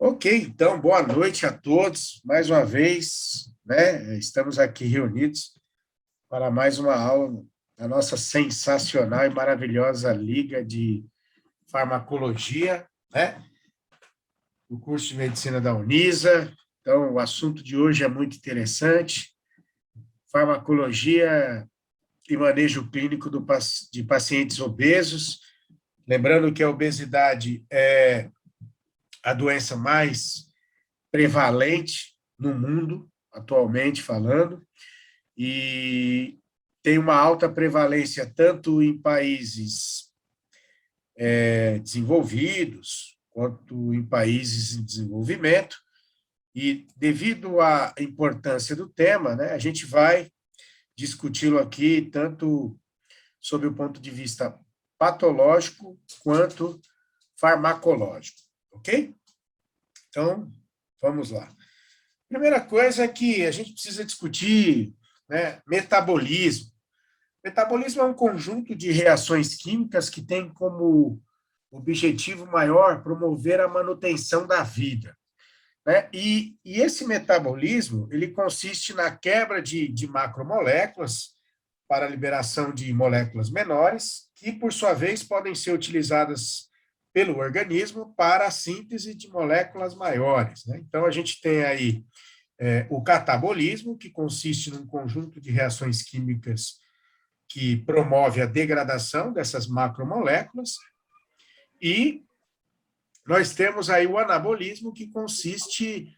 Ok, então, boa noite a todos. Mais uma vez, né? Estamos aqui reunidos para mais uma aula da nossa sensacional e maravilhosa Liga de Farmacologia, né? Do curso de Medicina da Unisa. Então, o assunto de hoje é muito interessante. Farmacologia e manejo clínico de pacientes obesos. Lembrando que a obesidade é a doença mais prevalente no mundo, atualmente falando, e tem uma alta prevalência tanto em países desenvolvidos, quanto em países em desenvolvimento, e devido à importância do tema, né, a gente vai discuti-lo aqui tanto sob o ponto de vista patológico quanto farmacológico, ok? Então, vamos lá. Primeira coisa é que a gente precisa discutir, né, metabolismo. Metabolismo é um conjunto de reações químicas que tem como objetivo maior promover a manutenção da vida, né? E esse metabolismo, ele consiste na quebra de macromoléculas para a liberação de moléculas menores, que, por sua vez, podem ser utilizadas pelo organismo para a síntese de moléculas maiores, né? Então, a gente tem aí o catabolismo, que consiste num conjunto de reações químicas que promove a degradação dessas macromoléculas, e nós temos aí o anabolismo, que consiste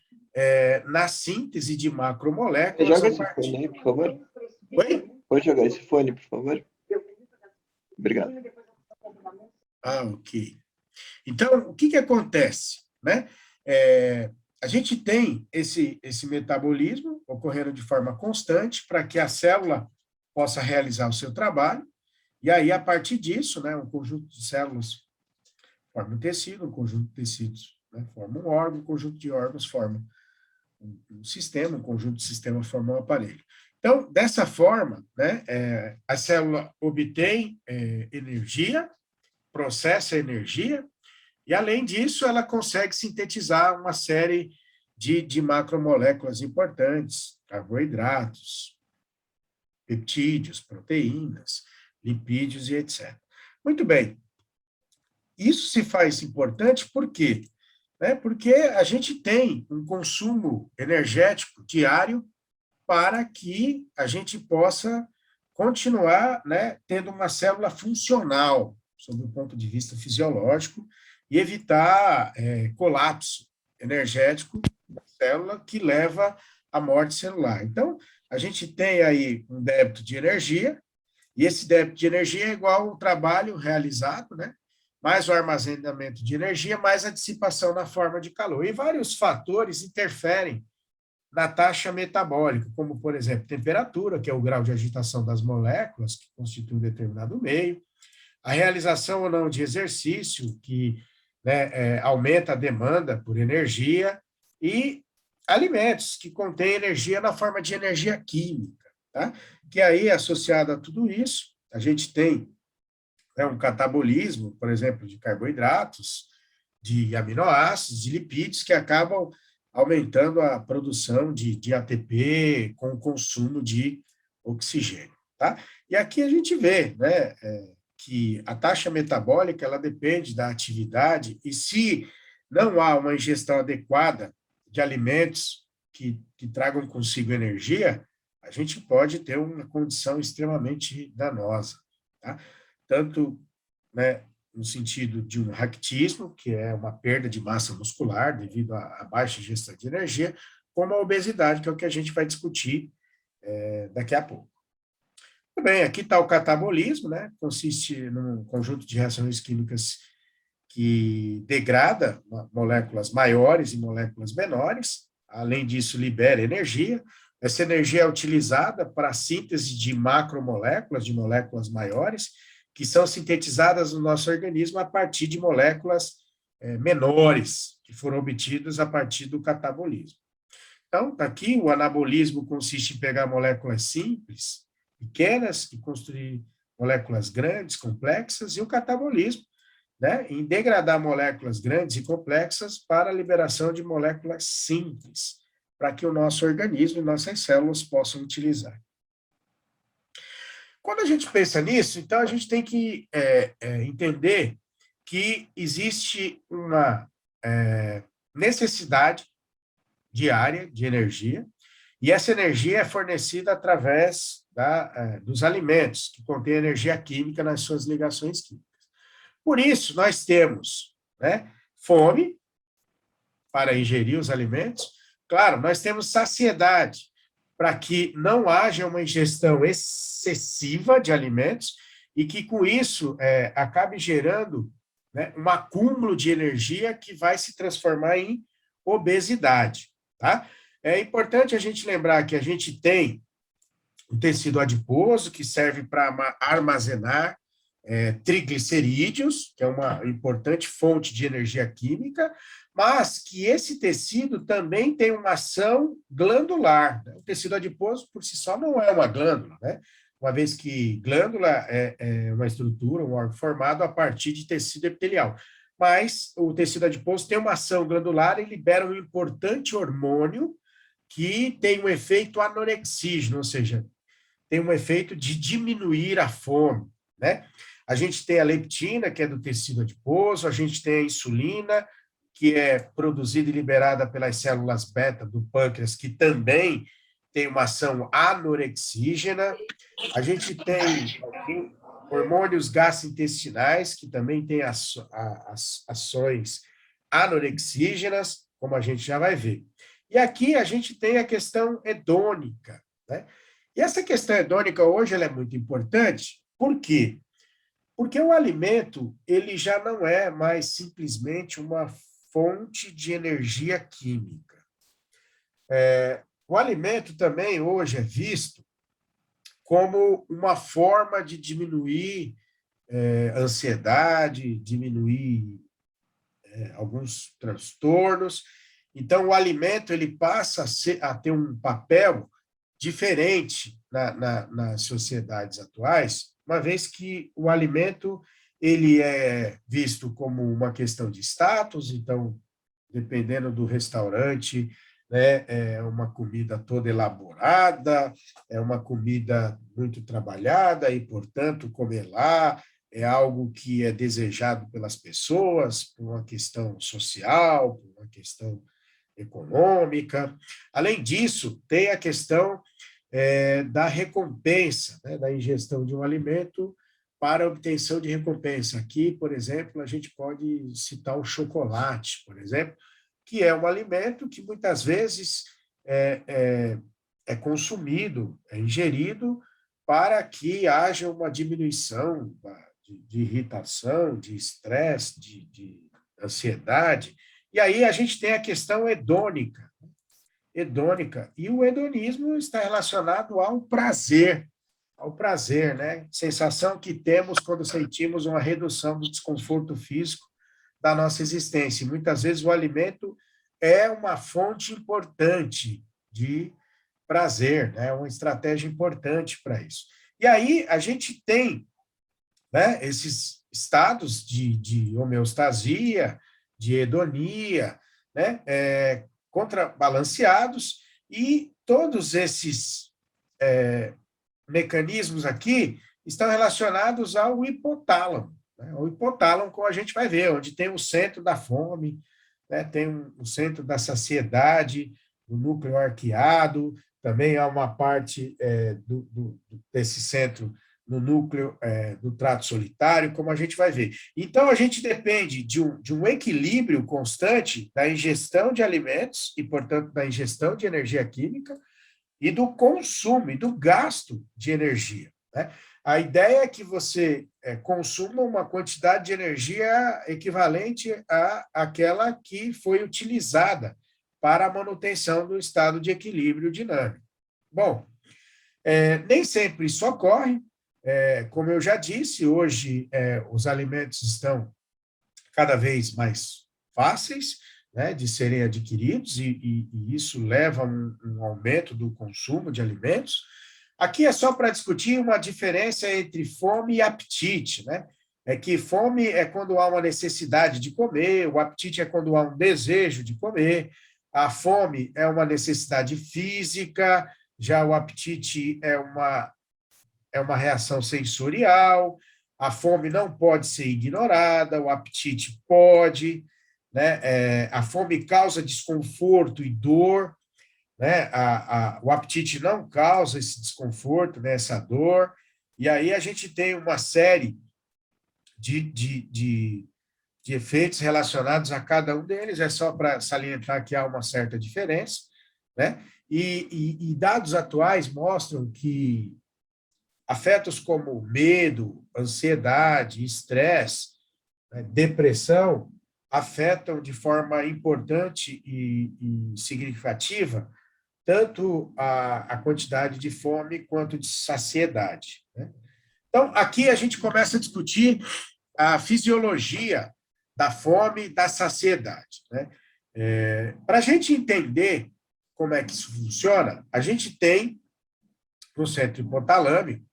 na síntese de Você macromoléculas joga a esse fone partir... aí, por favor? Oi? Pode jogar esse fone, por favor? Obrigado. Ah, ok. Então, o que acontece, né? A gente tem esse metabolismo ocorrendo de forma constante para que a célula possa realizar o seu trabalho, e aí, a partir disso, né, um conjunto de células forma um tecido, um conjunto de tecidos, né, forma um órgão, um conjunto de órgãos forma um sistema, um conjunto de sistemas forma um aparelho. Então, dessa forma, né, a célula obtém energia, processa energia, e, além disso, ela consegue sintetizar uma série de macromoléculas importantes, carboidratos, peptídeos, proteínas, lipídios e etc. Muito bem. Isso se faz importante por quê? Porque a gente tem um consumo energético diário para que a gente possa continuar, né, tendo uma célula funcional, sob o ponto de vista fisiológico, e evitar colapso energético da célula que leva à morte celular. Então, a gente tem aí um débito de energia, e esse débito de energia é igual ao trabalho realizado, né? Mais o armazenamento de energia, mais a dissipação na forma de calor. E vários fatores interferem na taxa metabólica, como, por exemplo, temperatura, que é o grau de agitação das moléculas, que constitui um determinado meio, a realização ou não de exercício, que, né, aumenta a demanda por energia, e alimentos, que contêm energia na forma de energia química, tá? Que aí, associado a tudo isso, a gente tem, né, um catabolismo, por exemplo, de carboidratos, de aminoácidos, de lipídios, que acabam aumentando a produção de ATP com o consumo de oxigênio, tá? E aqui a gente vê, né, que a taxa metabólica, ela depende da atividade, e se não há uma ingestão adequada de alimentos que tragam consigo energia, a gente pode ter uma condição extremamente danosa, tá? Tanto, né, no sentido de um raquitismo, que é uma perda de massa muscular devido à baixa ingestão de energia, como a obesidade, que é o que a gente vai discutir daqui a pouco. Muito bem, aqui está o catabolismo, né? Consiste num conjunto de reações químicas que degrada moléculas maiores e moléculas menores, além disso, libera energia. Essa energia é utilizada para a síntese de macromoléculas, de moléculas maiores, que são sintetizadas no nosso organismo a partir de moléculas menores, que foram obtidas a partir do catabolismo. Então, tá aqui, o anabolismo consiste em pegar moléculas simples, pequenas, e construir moléculas grandes, complexas, e o catabolismo né, em degradar moléculas grandes e complexas para a liberação de moléculas simples, para que o nosso organismo e nossas células possam utilizar. Quando a gente pensa nisso, então a gente tem que entender que existe uma necessidade diária de energia, e essa energia é fornecida através dos alimentos, que contêm energia química nas suas ligações químicas. Por isso, nós temos, né, fome para ingerir os alimentos. Claro, nós temos saciedade, para que não haja uma ingestão excessiva de alimentos e que, com isso, acabe gerando, né, um acúmulo de energia que vai se transformar em obesidade, tá? É importante a gente lembrar que a gente tem o tecido adiposo, que serve para armazenar triglicerídeos, que é uma importante fonte de energia química, mas que esse tecido também tem uma ação glandular. O tecido adiposo, por si só, não é uma glândula, né? Uma vez que glândula é uma estrutura, um órgão formado a partir de tecido epitelial. Mas o tecido adiposo tem uma ação glandular e libera um importante hormônio que tem um efeito anorexígeno, ou seja, tem um efeito de diminuir a fome, né? A gente tem a leptina, que é do tecido adiposo, a gente tem a insulina, que é produzida e liberada pelas células beta do pâncreas, que também tem uma ação anorexígena. A gente tem hormônios gastrointestinais, que também têm ações anorexígenas, como a gente já vai ver. E aqui a gente tem a questão hedônica, né? E essa questão hedônica hoje ela é muito importante, por quê? Porque o alimento ele já não é mais simplesmente uma fonte de energia química. O alimento também hoje é visto como uma forma de diminuir ansiedade, diminuir alguns transtornos. Então, o alimento ele passa a ter um papel diferente nas sociedades atuais, uma vez que o alimento ele é visto como uma questão de status, então, dependendo do restaurante, né, é uma comida toda elaborada, é uma comida muito trabalhada e, portanto, comer lá é algo que é desejado pelas pessoas por uma questão social, por uma questão econômica. Além disso, tem a questão da recompensa, né, da ingestão de um alimento para obtenção de recompensa. Aqui, por exemplo, a gente pode citar o chocolate, por exemplo, que é um alimento que muitas vezes é consumido, é ingerido para que haja uma diminuição de irritação, de estresse, de ansiedade. E aí a gente tem a questão hedônica. E o hedonismo está relacionado ao prazer, né? Sensação que temos quando sentimos uma redução do desconforto físico da nossa existência. E muitas vezes o alimento é uma fonte importante de prazer, né? Uma estratégia importante para isso. E aí a gente tem, né, esses estados de homeostasia, de hedonia, né, contrabalanceados, e todos esses mecanismos aqui estão relacionados ao hipotálamo. Né? O hipotálamo, como a gente vai ver, onde tem o centro da fome, né, tem o centro da saciedade, o núcleo arqueado, também há uma parte desse centro no núcleo do trato solitário, como a gente vai ver. Então, a gente depende de um equilíbrio constante da ingestão de alimentos e, portanto, da ingestão de energia química e do consumo e do gasto de energia. Né? A ideia é que você consuma uma quantidade de energia equivalente àquela que foi utilizada para a manutenção do estado de equilíbrio dinâmico. Bom, nem sempre isso ocorre. Como eu já disse, hoje os alimentos estão cada vez mais fáceis, né, de serem adquiridos, e isso leva a um aumento do consumo de alimentos. Aqui é só para discutir uma diferença entre fome e apetite, né? é que fome é quando há uma necessidade de comer, o apetite é quando há um desejo de comer, a fome é uma necessidade física, já o apetite é uma reação sensorial, a fome não pode ser ignorada, o apetite pode, né? A fome causa desconforto e dor, né? O apetite não causa esse desconforto, né? Essa dor, e aí a gente tem uma série de efeitos relacionados a cada um deles, é só para salientar que há uma certa diferença, né? E dados atuais mostram que afetos como medo, ansiedade, estresse, né, depressão, afetam de forma importante e significativa tanto a quantidade de fome quanto de saciedade, né? Então, aqui a gente começa a discutir a fisiologia da fome e da saciedade, né? Para a gente entender como é que isso funciona, a gente tem no centro hipotalâmico,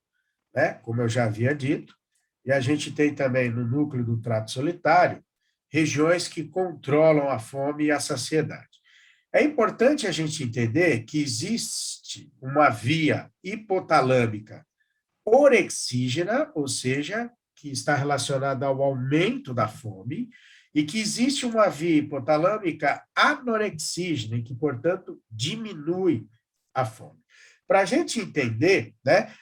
né, como eu já havia dito, e a gente tem também no núcleo do trato solitário regiões que controlam a fome e a saciedade. É importante a gente entender que existe uma via hipotalâmica orexígena, ou seja, que está relacionada ao aumento da fome, e que existe uma via hipotalâmica anorexígena, que, portanto, diminui a fome. Para a gente entender, né,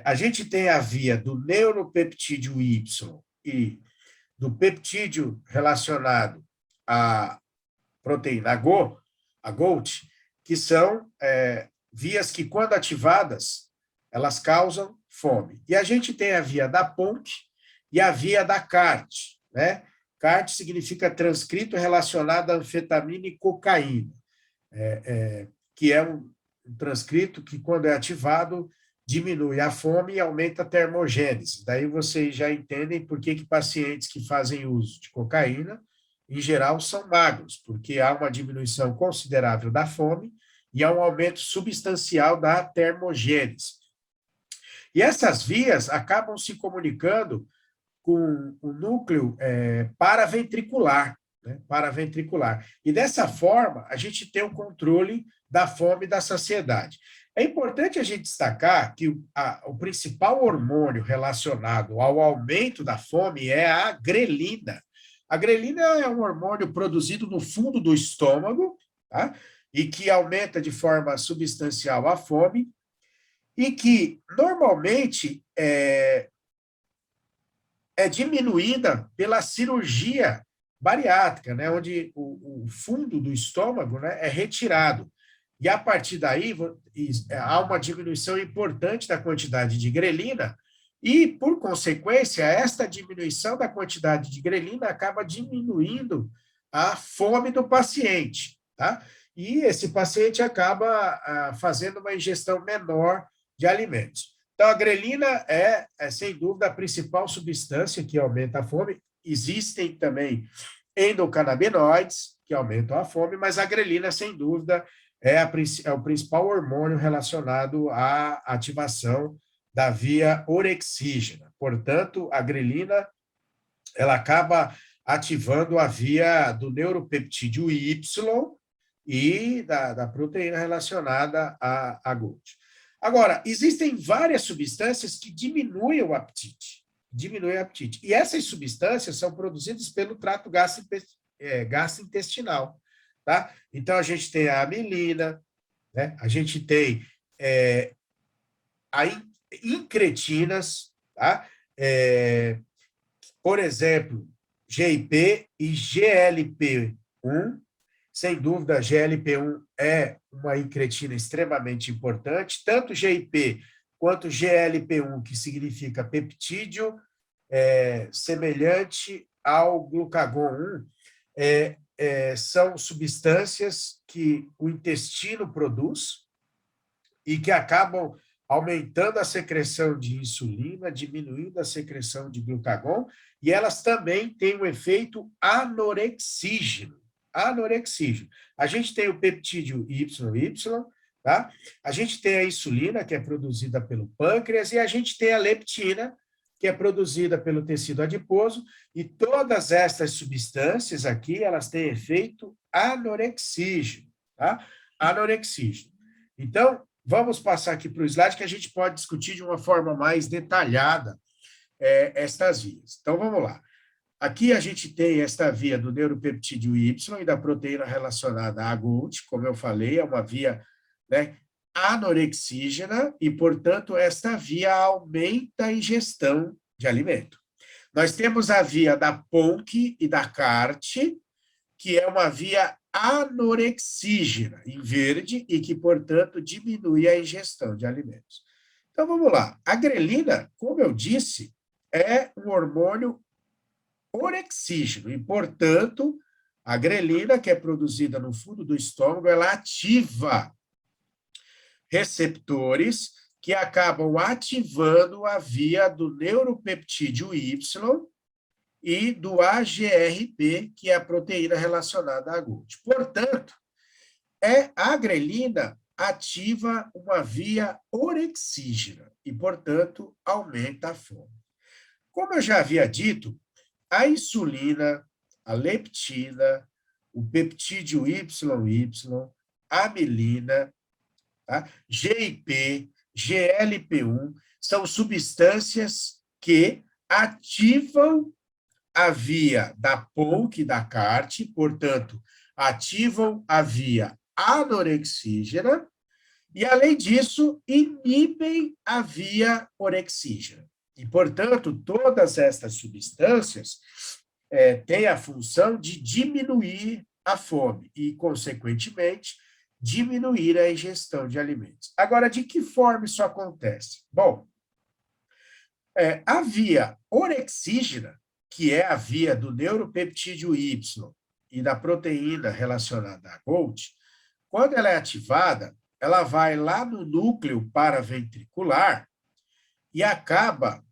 a gente tem a via do neuropeptídeo Y e do peptídeo relacionado à proteína a GOLT, que são vias que, quando ativadas, elas causam fome. E a gente tem a via da PONC e a via da CART, né? CART significa transcrito relacionado a anfetamina e cocaína, que é um transcrito que, quando é ativado, diminui a fome e aumenta a termogênese. Daí vocês já entendem por que pacientes que fazem uso de cocaína, em geral, são magros, porque há uma diminuição considerável da fome e há um aumento substancial da termogênese. E essas vias acabam se comunicando com o núcleo paraventricular, né, paraventricular. E dessa forma, a gente tem o controle da fome e da saciedade. É importante a gente destacar que o principal hormônio relacionado ao aumento da fome é a grelina. A grelina é um hormônio produzido no fundo do estômago, tá? E que aumenta de forma substancial a fome, e que normalmente é diminuída pela cirurgia bariátrica, né, onde o fundo do estômago, né, é retirado. E, a partir daí, há uma diminuição importante da quantidade de grelina e, por consequência, esta diminuição da quantidade de grelina acaba diminuindo a fome do paciente, tá? E esse paciente acaba fazendo uma ingestão menor de alimentos. Então, a grelina sem dúvida, a principal substância que aumenta a fome. Existem também endocannabinoides, que aumentam a fome, mas a grelina, sem dúvida, é o principal hormônio relacionado à ativação da via orexígena. Portanto, a grelina ela acaba ativando a via do neuropeptídeo Y e da proteína relacionada à GOLT. Agora, existem várias substâncias que diminuem o apetite. E essas substâncias são produzidas pelo trato gastrointestinal. Tá? Então, a gente tem a amilina, né? A gente tem incretinas, tá? Por exemplo, GIP e GLP-1. Sem dúvida, GLP-1 é uma incretina extremamente importante, tanto GIP quanto GLP-1, que significa peptídeo semelhante ao glucagon 1, são substâncias que o intestino produz e que acabam aumentando a secreção de insulina, diminuindo a secreção de glucagon, e elas também têm um efeito anorexígeno. A gente tem o peptídeo YY, tá? A gente tem a insulina, que é produzida pelo pâncreas, e a gente tem a leptina, que é produzida pelo tecido adiposo, e todas estas substâncias aqui, elas têm efeito anorexígeno, tá? Anorexígeno. Então, vamos passar aqui para o slide que a gente pode discutir de uma forma mais detalhada estas vias. Então, vamos lá. Aqui a gente tem esta via do neuropeptídeo Y e da proteína relacionada à GOLT, como eu falei, é uma via, né, anorexígena e, portanto, esta via aumenta a ingestão de alimento. Nós temos a via da PONC e da CART, que é uma via anorexígena, em verde, e que, portanto, diminui a ingestão de alimentos. Então, vamos lá. A grelina, como eu disse, é um hormônio orexígeno, e, portanto, a grelina, que é produzida no fundo do estômago, ela ativa receptores que acabam ativando a via do neuropeptídeo Y e do AGRP, que é a proteína relacionada à GOLT. Portanto, a grelina ativa uma via orexígena e, portanto, aumenta a fome. Como eu já havia dito, a insulina, a leptina, o peptídeo YY, a amilina, tá? GIP, GLP-1, são substâncias que ativam a via da PONC e da CART, portanto, ativam a via anorexígena e, além disso, inibem a via orexígena. E, portanto, todas estas substâncias têm a função de diminuir a fome e, consequentemente, diminuir a ingestão de alimentos. Agora, de que forma isso acontece? Bom, a via orexígena, que é a via do neuropeptídeo Y e da proteína relacionada à GOLT, quando ela é ativada, ela vai lá no núcleo paraventricular e acaba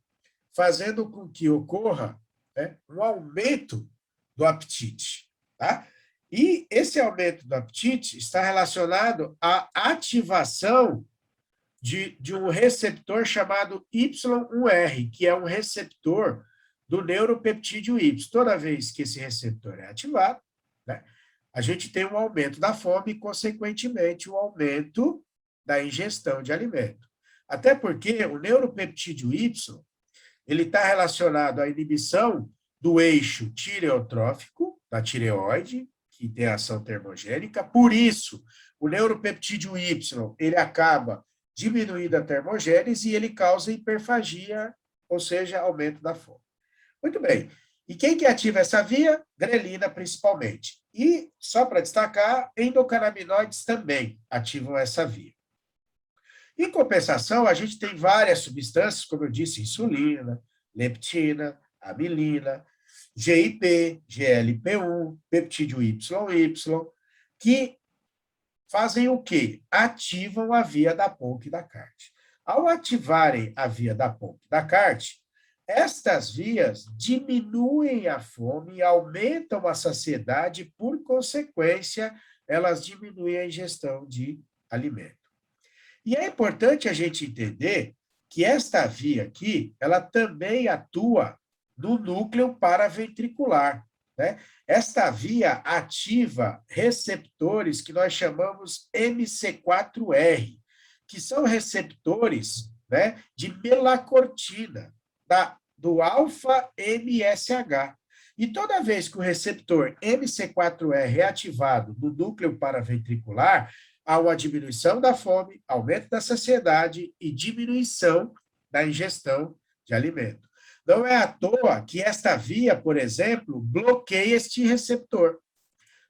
fazendo com que ocorra, né, um aumento do apetite. Tá? E esse aumento do apetite está relacionado à ativação de um receptor chamado Y1R, que é um receptor do neuropeptídeo Y. Toda vez que esse receptor é ativado, né, a gente tem um aumento da fome e, consequentemente, um aumento da ingestão de alimento. Até porque o neuropeptídeo Y ele está relacionado à inibição do eixo tireotrófico, da tireoide, que tem ação termogênica. Por isso, o neuropeptídeo Y, ele acaba diminuindo a termogênese e ele causa hiperfagia, ou seja, aumento da fome. Muito bem. E quem que ativa essa via? Grelina, principalmente. E, só para destacar, endocannabinoides também ativam essa via. Em compensação, a gente tem várias substâncias, como eu disse, insulina, leptina, amilina, GIP, GLP-1, peptídeo YY, que fazem o quê? Ativam a via da PONC e da CART. Ao ativarem a via da PONC e da CART, estas vias diminuem a fome e aumentam a saciedade, e, por consequência, elas diminuem a ingestão de alimento. E é importante a gente entender que esta via aqui, ela também atua no núcleo paraventricular, né? Esta via ativa receptores que nós chamamos MC4R, que são receptores, né, de melacortina, do alfa-MSH. E toda vez que o receptor MC4R é ativado no núcleo paraventricular, há uma diminuição da fome, aumento da saciedade e diminuição da ingestão de alimento. Não é à toa que esta via, por exemplo, bloqueia este receptor,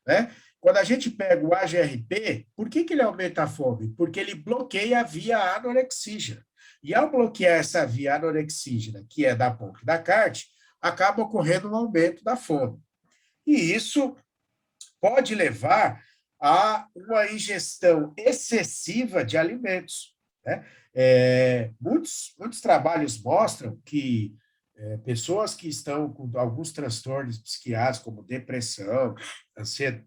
né? Quando a gente pega o AGRP, por que ele aumenta a fome? Porque ele bloqueia a via anorexígena. E ao bloquear essa via anorexígena, que é da PONC e da CART, acaba ocorrendo um aumento da fome. E isso pode levar a uma ingestão excessiva de alimentos, né? Muitos trabalhos mostram que pessoas que estão com alguns transtornos psiquiátricos, como depressão,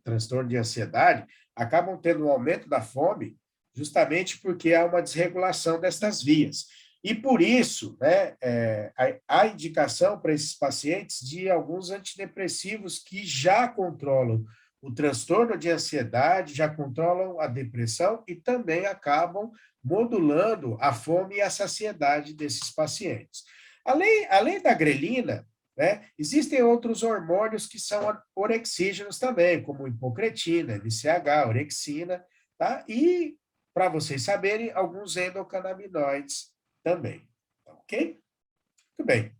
transtorno de ansiedade, acabam tendo um aumento da fome justamente porque há uma desregulação destas vias. E por isso, né, a indicação para esses pacientes de alguns antidepressivos que já controlam o transtorno de ansiedade, já controlam a depressão e também acabam modulando a fome e a saciedade desses pacientes. Além da grelina, né, existem outros hormônios que são orexígenos também, como hipocretina, LCH, orexina, tá? E, para vocês saberem, alguns endocannabinoides também, ok? Muito bem.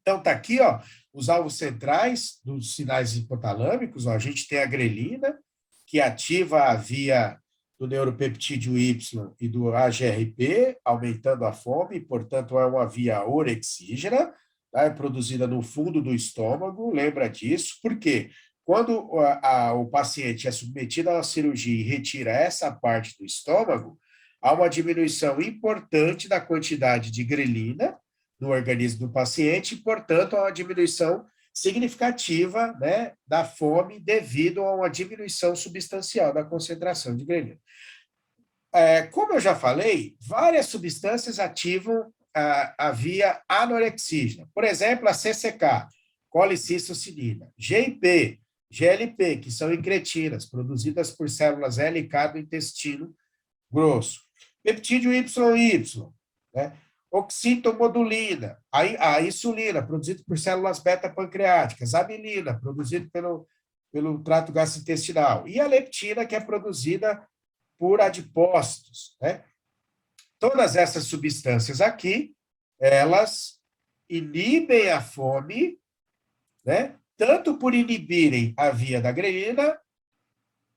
Então, está aqui, ó, os alvos centrais dos sinais hipotalâmicos, ó, a gente tem a grelina, que ativa a via do neuropeptídeo Y e do AGRP, aumentando a fome, portanto, é uma via orexígena, tá? É produzida no fundo do estômago, lembra disso, porque quando o paciente é submetido a uma cirurgia e retira essa parte do estômago, há uma diminuição importante da quantidade de grelina no organismo do paciente, e, portanto, há uma diminuição significativa, né, da fome devido a uma diminuição substancial da concentração de grelina. Como eu já falei, várias substâncias ativam a via anorexígena. Por exemplo, a CCK, colicistoscinina, GIP, GLP, que são incretinas, produzidas por células LK do intestino grosso. Peptídeo YY, né? Oxitomodulina, a insulina, produzida por células beta-pancreáticas, a amilina, produzida pelo trato gastrointestinal, e a leptina, que é produzida por adipócitos, né? Todas essas substâncias aqui, elas inibem a fome, né? Tanto por inibirem a via da grelina,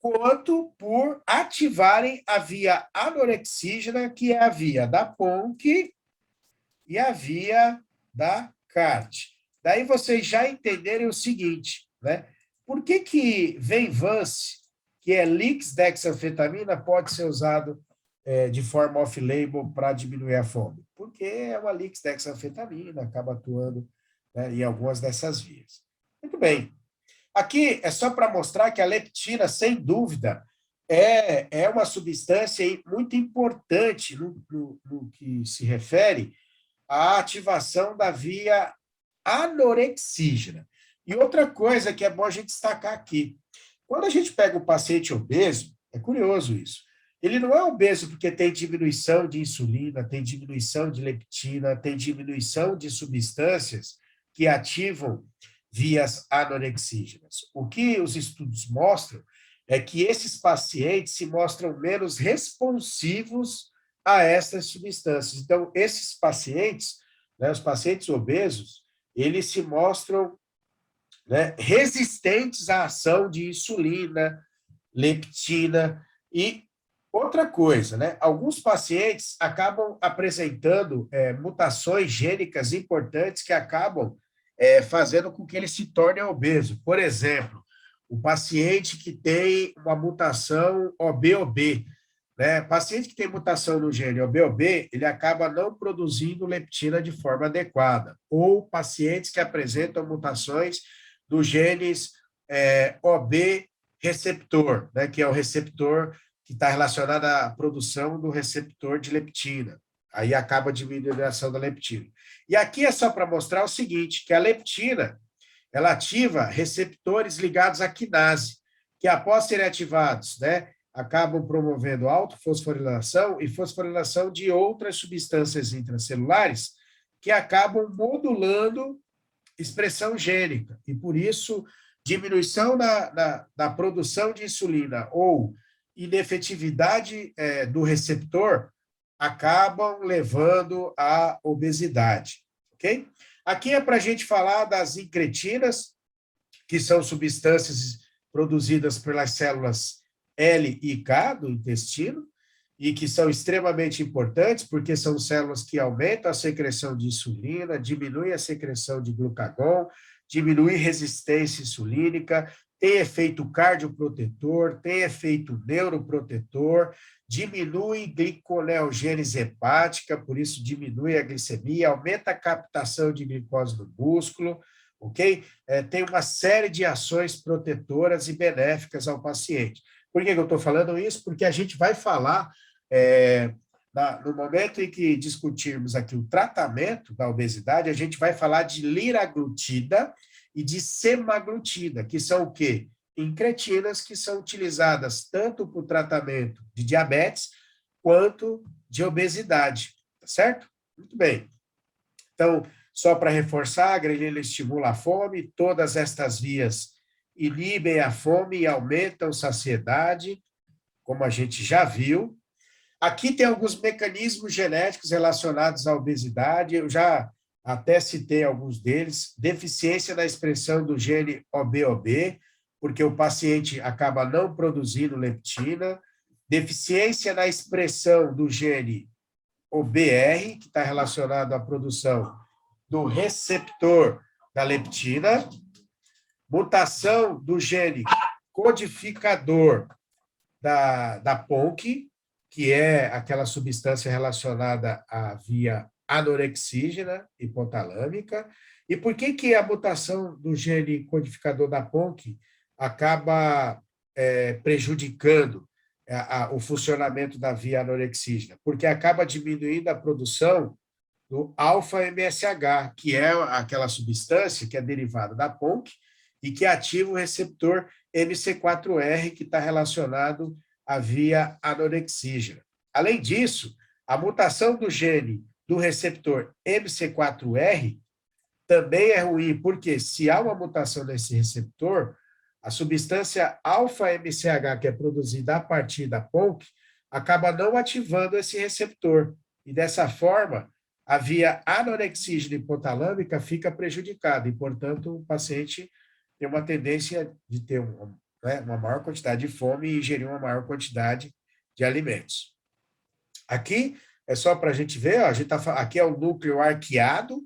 quanto por ativarem a via anorexígena, que é a via da PONC e a via da CART. Daí vocês já entenderem o seguinte, né? Por que Venvance, que é lixdexanfetamina, pode ser usado de forma off-label para diminuir a fome? Porque é uma lixdexanfetamina, acaba atuando, né, em algumas dessas vias. Muito bem. Aqui é só para mostrar que a leptina, sem dúvida, é uma substância muito importante no que se refere à ativação da via anorexígena. E outra coisa que é bom a gente destacar aqui, quando a gente pega o paciente obeso, é curioso isso, ele não é obeso porque tem diminuição de insulina, tem diminuição de leptina, tem diminuição de substâncias que ativam vias anorexígenas. O que os estudos mostram é que esses pacientes se mostram menos responsivos a essas substâncias. Então, esses pacientes, né, os pacientes obesos, eles se mostram, né, resistentes à ação de insulina, leptina e outra coisa, né? Alguns pacientes acabam apresentando mutações gênicas importantes que acabam fazendo com que ele se torne obeso. Por exemplo, o paciente que tem uma mutação OB-OB, né? Paciente que tem mutação no gene OB-OB, ele acaba não produzindo leptina de forma adequada. Ou pacientes que apresentam mutações dos genes OB receptor, né? Que é o receptor que está relacionado à produção do receptor de leptina. Aí acaba diminuindo a ação da leptina. E aqui é só para mostrar o seguinte, que a leptina, ela ativa receptores ligados à quinase, que após serem ativados, né, acabam promovendo autofosforilação e fosforilação de outras substâncias intracelulares que acabam modulando expressão gênica. E, por isso, diminuição da produção de insulina ou inefetividade do receptor acabam levando à obesidade, ok? Aqui é para a gente falar das incretinas, que são substâncias produzidas pelas células L e K do intestino, e que são extremamente importantes, porque são células que aumentam a secreção de insulina, diminuem a secreção de glucagon, diminuem resistência insulínica, tem efeito cardioprotetor, tem efeito neuroprotetor, diminui gliconeogênese hepática, por isso diminui a glicemia, aumenta a captação de glicose no músculo, ok? Tem uma série de ações protetoras e benéficas ao paciente. Por que eu estou falando isso? Porque a gente vai falar no momento em que discutirmos aqui o tratamento da obesidade, a gente vai falar de liraglutida e de semaglutida, que são o quê? Incretinas que são utilizadas tanto para o tratamento de diabetes quanto de obesidade, tá certo? Muito bem. Então, só para reforçar, a grelina estimula a fome, todas estas vias inibem a fome e aumentam saciedade, como a gente já viu. Aqui tem alguns mecanismos genéticos relacionados à obesidade, eu já até citei alguns deles. Deficiência na expressão do gene OBOB, porque o paciente acaba não produzindo leptina. Deficiência na expressão do gene OBR, que está relacionado à produção do receptor da leptina. Mutação do gene codificador da PONC, que é aquela substância relacionada à via anorexígena hipotalâmica. E por que a mutação do gene codificador da PONC acaba prejudicando o funcionamento da via anorexígena? Porque acaba diminuindo a produção do alfa-MSH, que é aquela substância que é derivada da PONC e que ativa o receptor MC4R, que está relacionado à via anorexígena. Além disso, a mutação do gene do receptor MC4R também é ruim, porque se há uma mutação nesse receptor, a substância alfa-MCH, que é produzida a partir da PONC, acaba não ativando esse receptor. E dessa forma, a via anorexígena hipotalâmica fica prejudicada e, portanto, o paciente tem uma tendência de ter uma maior quantidade de fome e ingerir uma maior quantidade de alimentos. Aqui é só para a gente ver, ó, aqui é o núcleo arqueado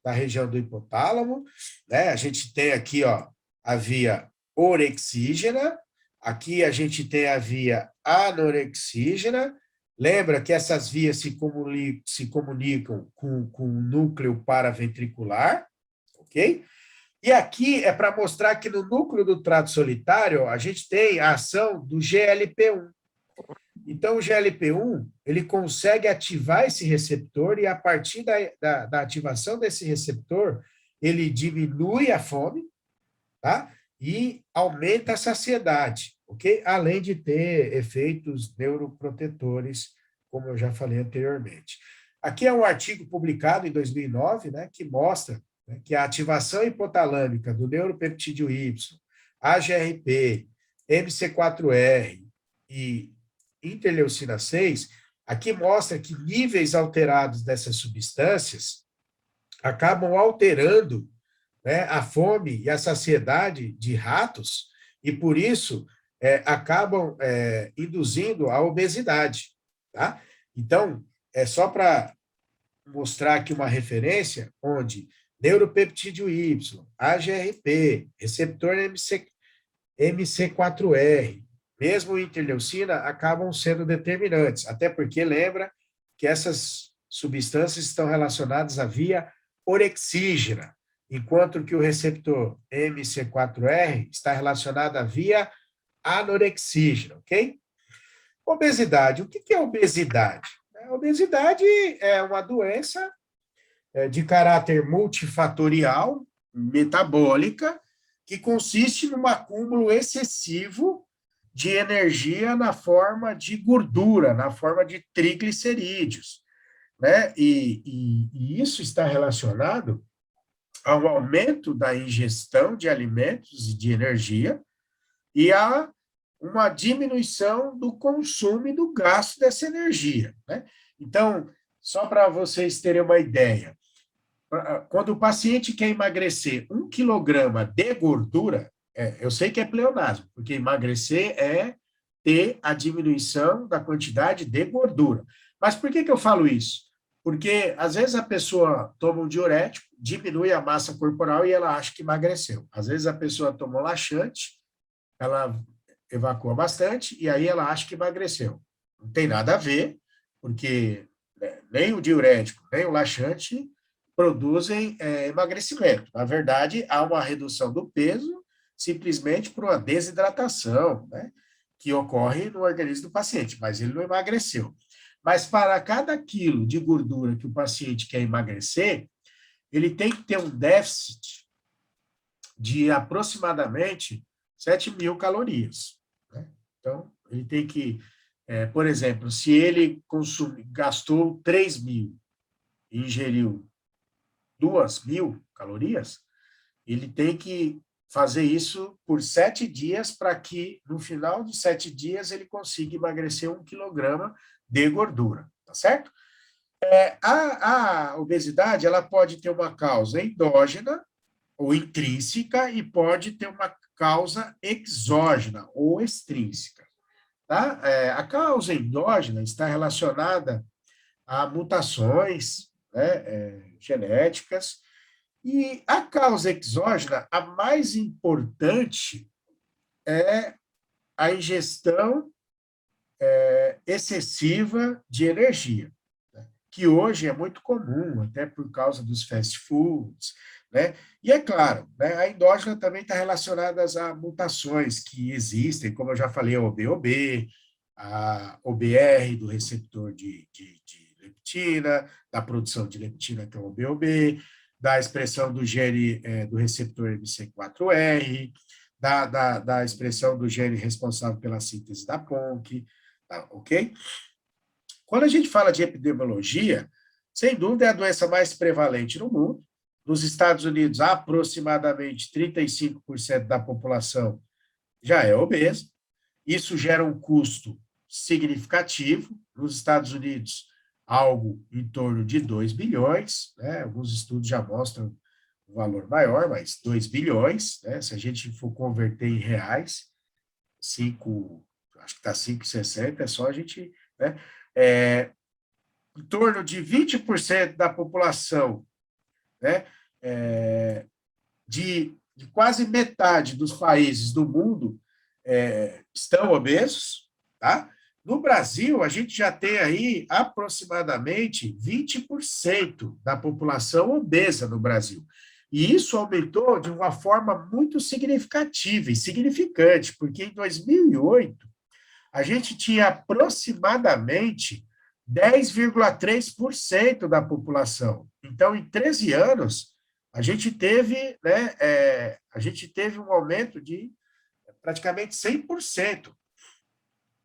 da região do hipotálamo, né? A gente tem aqui, ó, a via orexígena, aqui a gente tem a via anorexígena. Lembra que essas vias se comunicam com o núcleo paraventricular, ok? E aqui é para mostrar que no núcleo do trato solitário, a gente tem a ação do GLP-1. Então, o GLP-1, ele consegue ativar esse receptor e, a partir da ativação desse receptor, ele diminui a fome, tá? E aumenta a saciedade, ok? Além de ter efeitos neuroprotetores, como eu já falei anteriormente. Aqui é um artigo publicado em 2009, né, que mostra que a ativação hipotalâmica do neuropeptídeo Y, AGRP, MC4R e interleucina 6, aqui mostra que níveis alterados dessas substâncias acabam alterando, né, a fome e a saciedade de ratos e, por isso, acabam induzindo a obesidade. Tá? Então, é só para mostrar aqui uma referência onde neuropeptídeo Y, AGRP, receptor MC4R, mesmo interleucina, acabam sendo determinantes, até porque lembra que essas substâncias estão relacionadas à via orexígena, enquanto que o receptor MC4R está relacionado à via anorexígena, ok? Obesidade. O que é obesidade? A obesidade é uma doença de caráter multifatorial, metabólica, que consiste num acúmulo excessivo de energia na forma de gordura, na forma de triglicerídeos, né? E isso está relacionado ao aumento da ingestão de alimentos e de energia e a uma diminuição do consumo e do gasto dessa energia, né? Então, só para vocês terem uma ideia, quando o paciente quer emagrecer 1 quilograma de gordura, eu sei que é pleonasmo, porque emagrecer é ter a diminuição da quantidade de gordura. Mas por que eu falo isso? Porque, às vezes, a pessoa toma um diurético, diminui a massa corporal e ela acha que emagreceu. Às vezes, a pessoa toma um laxante, ela evacua bastante e aí ela acha que emagreceu. Não tem nada a ver, porque nem o diurético, nem o laxante produzem emagrecimento. Na verdade, há uma redução do peso simplesmente por uma desidratação, né, que ocorre no organismo do paciente, mas ele não emagreceu. Mas para cada quilo de gordura que o paciente quer emagrecer, ele tem que ter um déficit de aproximadamente 7.000 calorias, né? Então, ele tem que, por exemplo, se ele gastou 3.000 e ingeriu 2.000 calorias, ele tem que fazer isso por 7 dias para que, no final de 7 dias, ele consiga emagrecer 1 quilograma de gordura, tá certo? A obesidade, ela pode ter uma causa endógena ou intrínseca e pode ter uma causa exógena ou extrínseca, tá? A causa endógena está relacionada a mutações, né, genéticas, e a causa exógena, a mais importante, é a ingestão excessiva de energia, né, que hoje é muito comum, até por causa dos fast foods, né? E é claro, né, a endógena também está relacionada a mutações que existem, como eu já falei, a OBOB, a OBR do receptor de leptina, da produção de leptina, que é o OBOB, da expressão do gene do receptor MC4R, da expressão do gene responsável pela síntese da PONC, tá, ok? Quando a gente fala de epidemiologia, sem dúvida é a doença mais prevalente no mundo. Nos Estados Unidos, aproximadamente 35% da população já é obesa. Isso gera um custo significativo. Nos Estados Unidos, algo em torno de 2 bilhões, né? Alguns estudos já mostram um valor maior, mas 2 bilhões, né? Se a gente for converter em reais, acho que está 5,60, é só a gente, né? Em torno de 20% da população, né? De quase metade dos países do mundo estão obesos, tá? No Brasil, a gente já tem aí aproximadamente 20% da população obesa no Brasil. E isso aumentou de uma forma muito significativa e significante, porque em 2008, a gente tinha aproximadamente 10,3% da população. Então, em 13 anos, a gente teve, né, um aumento de praticamente 100%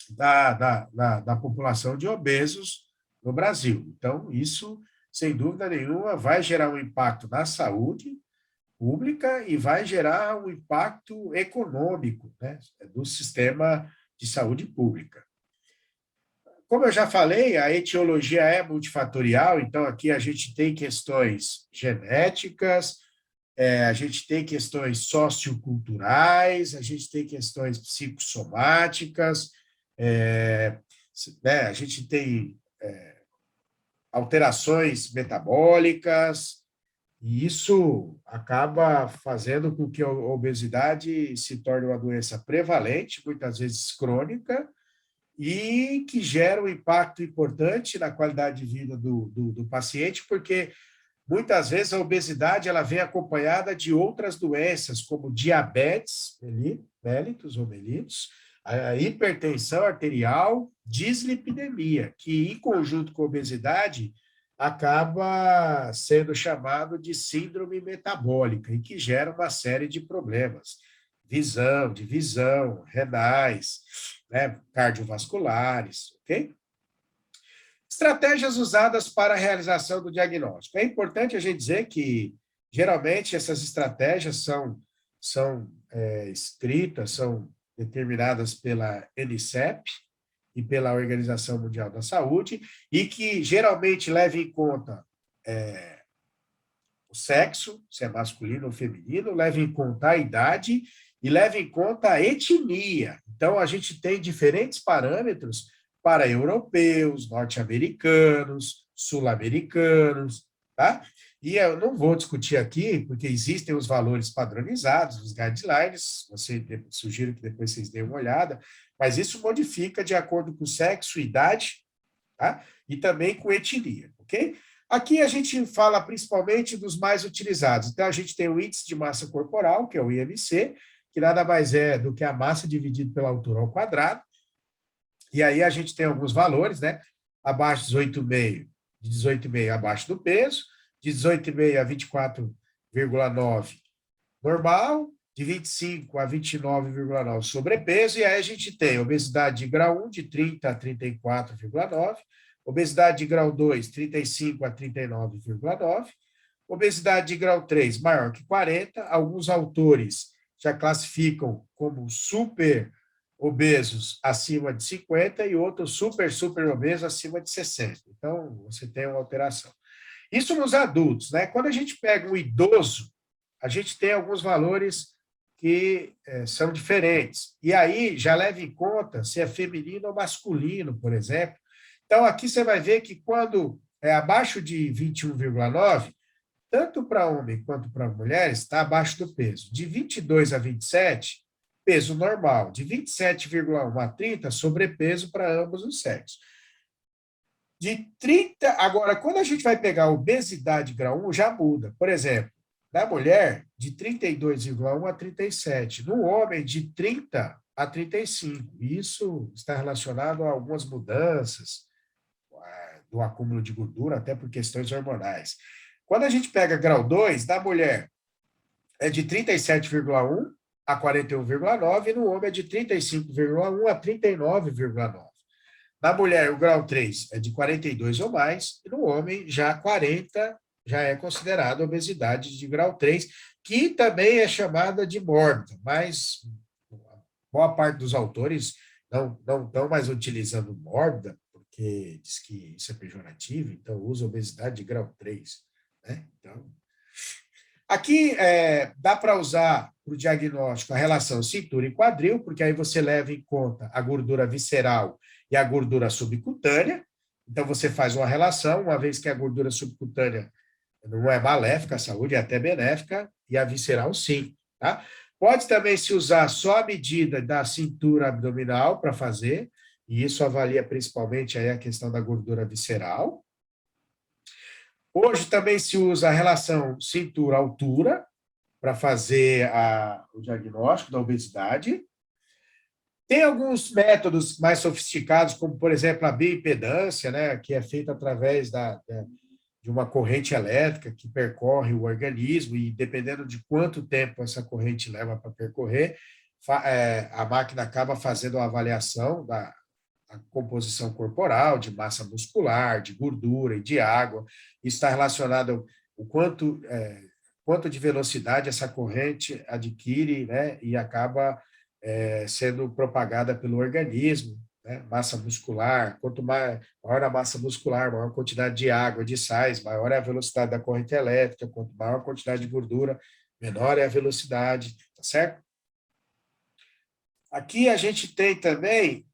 da população de obesos no Brasil. Então, isso, sem dúvida nenhuma, vai gerar um impacto na saúde pública e vai gerar um impacto econômico, né, do sistema de saúde pública. Como eu já falei, a etiologia é multifatorial, então aqui a gente tem questões genéticas, a gente tem questões socioculturais, a gente tem questões psicossomáticas, né, a gente tem alterações metabólicas, e isso acaba fazendo com que a obesidade se torne uma doença prevalente, muitas vezes crônica, e que gera um impacto importante na qualidade de vida do paciente, porque muitas vezes a obesidade ela vem acompanhada de outras doenças, como diabetes mellitus ou mellitus, a hipertensão arterial, dislipidemia, que em conjunto com a obesidade acaba sendo chamado de síndrome metabólica e que gera uma série de problemas, de visão, renais, né, cardiovasculares, ok? Estratégias usadas para a realização do diagnóstico. É importante a gente dizer que, geralmente, essas estratégias são escritas, são determinadas pela ENICEP e pela Organização Mundial da Saúde, e que, geralmente, levam em conta o sexo, se é masculino ou feminino, levam em conta a idade e levam em conta a etnia. Então, a gente tem diferentes parâmetros para europeus, norte-americanos, sul-americanos, tá? E eu não vou discutir aqui, porque existem os valores padronizados, os guidelines, sugiro que depois vocês deem uma olhada, mas isso modifica de acordo com sexo, idade, tá? E também com etnia, ok? Aqui a gente fala principalmente dos mais utilizados. Então, a gente tem o índice de massa corporal, que é o IMC, que nada mais é do que a massa dividida pela altura ao quadrado. E aí a gente tem alguns valores, né? abaixo de 18,5, de 18,5 abaixo do peso, de 18,5 a 24,9 normal, de 25 a 29,9 sobrepeso, e aí a gente tem obesidade de grau 1 de 30 a 34,9, obesidade de grau 2, 35 a 39,9, obesidade de grau 3 maior que 40, alguns autores já classificam como super obesos acima de 50 e outros super obesos acima de 60. Então, você tem uma alteração. Isso nos adultos, né? Quando a gente pega um idoso, a gente tem alguns valores que são diferentes. E aí já leva em conta se é feminino ou masculino, por exemplo. Então, aqui você vai ver que quando é abaixo de 21,9, tanto para homem quanto para mulheres, está abaixo do peso. De 22 a 27, peso normal. De 27,1 a 30, sobrepeso para ambos os sexos. De 30, agora, quando a gente vai pegar a obesidade grau 1, já muda. Por exemplo, na mulher, de 32,1 a 37. No homem, de 30 a 35. Isso está relacionado a algumas mudanças do acúmulo de gordura, até por questões hormonais. Quando a gente pega grau 2, da mulher, é de 37,1 a 41,9, e no homem é de 35,1 a 39,9. Na mulher, o grau 3 é de 42 ou mais, e no homem, já 40 já é considerado obesidade de grau 3, que também é chamada de mórbida, mas boa parte dos autores não estão mais utilizando mórbida, porque diz que isso é pejorativo, então usa obesidade de grau 3. Né? Então, aqui dá para usar para o diagnóstico a relação cintura e quadril, porque aí você leva em conta a gordura visceral e a gordura subcutânea. Então, você faz uma relação, uma vez que a gordura subcutânea não é maléfica à saúde, é até benéfica, e a visceral sim. Tá? Pode também se usar só a medida da cintura abdominal para fazer, e isso avalia principalmente aí a questão da gordura visceral. Hoje também se usa a relação cintura-altura para fazer o diagnóstico da obesidade. Tem alguns métodos mais sofisticados, como, por exemplo, a bioimpedância, né, que é feita através de uma corrente elétrica que percorre o organismo, e dependendo de quanto tempo essa corrente leva para percorrer, a máquina acaba fazendo uma avaliação da composição corporal, de massa muscular, de gordura e de água. Isso está relacionado ao quanto de velocidade essa corrente adquire, né, e acaba sendo propagada pelo organismo. Né? Massa muscular, quanto maior a massa muscular, maior a quantidade de água, de sais, maior é a velocidade da corrente elétrica, quanto maior a quantidade de gordura, menor é a velocidade, tá certo? Aqui a gente tem também...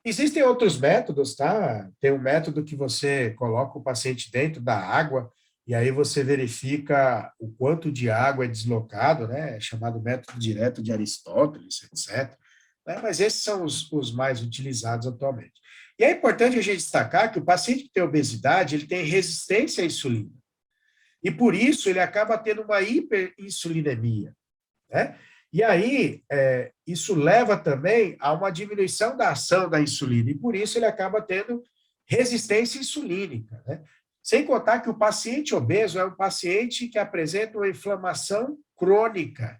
Existem outros métodos, tá? Tem um método que você coloca o paciente dentro da água e aí você verifica o quanto de água é deslocado, né? É chamado método direto de Aristóteles, etc. Mas esses são os mais utilizados atualmente. E é importante a gente destacar que o paciente que tem obesidade, ele tem resistência à insulina. E por isso ele acaba tendo uma hiperinsulinemia, né? E aí, isso leva também a uma diminuição da ação da insulina, e por isso ele acaba tendo resistência insulínica, né? Sem contar que o paciente obeso é um paciente que apresenta uma inflamação crônica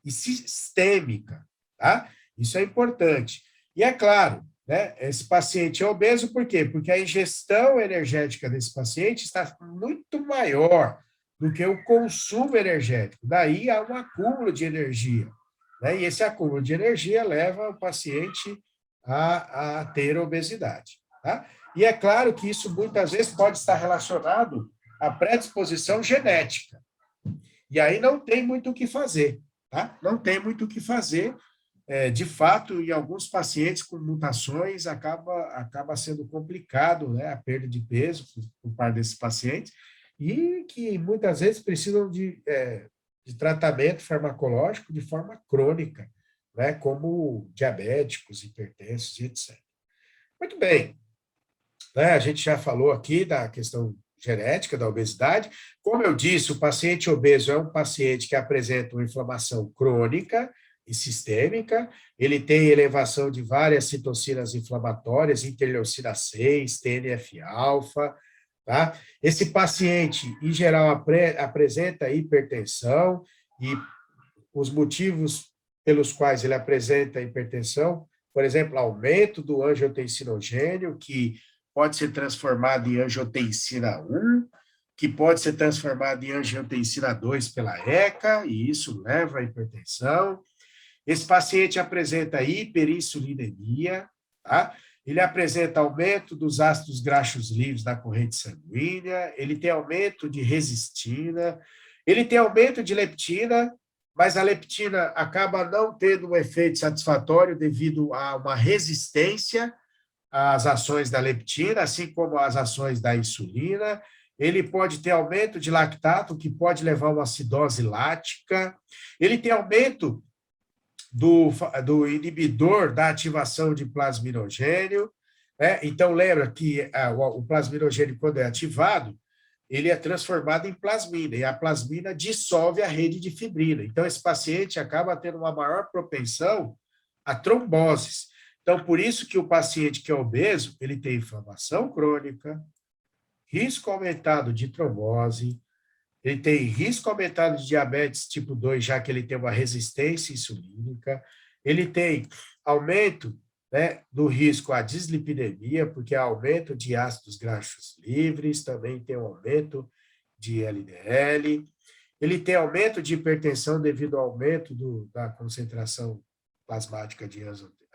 e sistêmica, tá? Isso é importante. E é claro, né, esse paciente é obeso por quê? Porque a ingestão energética desse paciente está muito maior do que o consumo energético. Daí há um acúmulo de energia. Né? E esse acúmulo de energia leva o paciente a ter obesidade. Tá? E é claro que isso muitas vezes pode estar relacionado à predisposição genética. E aí não tem muito o que fazer. Tá? Não tem muito o que fazer. De fato, em alguns pacientes com mutações, acaba sendo complicado, né, a perda de peso por parte desses pacientes, e que muitas vezes precisam de tratamento farmacológico de forma crônica, né, como diabéticos, hipertensos e etc. Muito bem. Né, a gente já falou aqui da questão genética da obesidade. Como eu disse, o paciente obeso é um paciente que apresenta uma inflamação crônica, e sistêmica, ele tem elevação de várias citocinas inflamatórias, interleucina 6, TNF-alfa, tá? Esse paciente, em geral, apresenta hipertensão, e os motivos pelos quais ele apresenta hipertensão, por exemplo, aumento do angiotensinogênio, que pode ser transformado em angiotensina 1, que pode ser transformado em angiotensina 2 pela ECA, e isso leva à hipertensão. Esse paciente apresenta hiperinsulinemia, tá? Ele apresenta aumento dos ácidos graxos livres na corrente sanguínea, ele tem aumento de resistina, ele tem aumento de leptina, mas a leptina acaba não tendo um efeito satisfatório devido a uma resistência às ações da leptina, assim como às ações da insulina. Ele pode ter aumento de lactato, que pode levar a uma acidose lática. Ele tem aumento do inibidor da ativação de plasminogênio, né? Então, lembra que o plasminogênio, quando é ativado, ele é transformado em plasmina, e a plasmina dissolve a rede de fibrina. Então, esse paciente acaba tendo uma maior propensão a tromboses. Então, por isso que o paciente que é obeso, ele tem inflamação crônica, risco aumentado de trombose, ele tem risco aumentado de diabetes tipo 2, já que ele tem uma resistência insulínica, ele tem aumento, né, do risco à dislipidemia, porque há aumento de ácidos graxos livres, também tem um aumento de LDL, ele tem aumento de hipertensão devido ao aumento da concentração plasmática de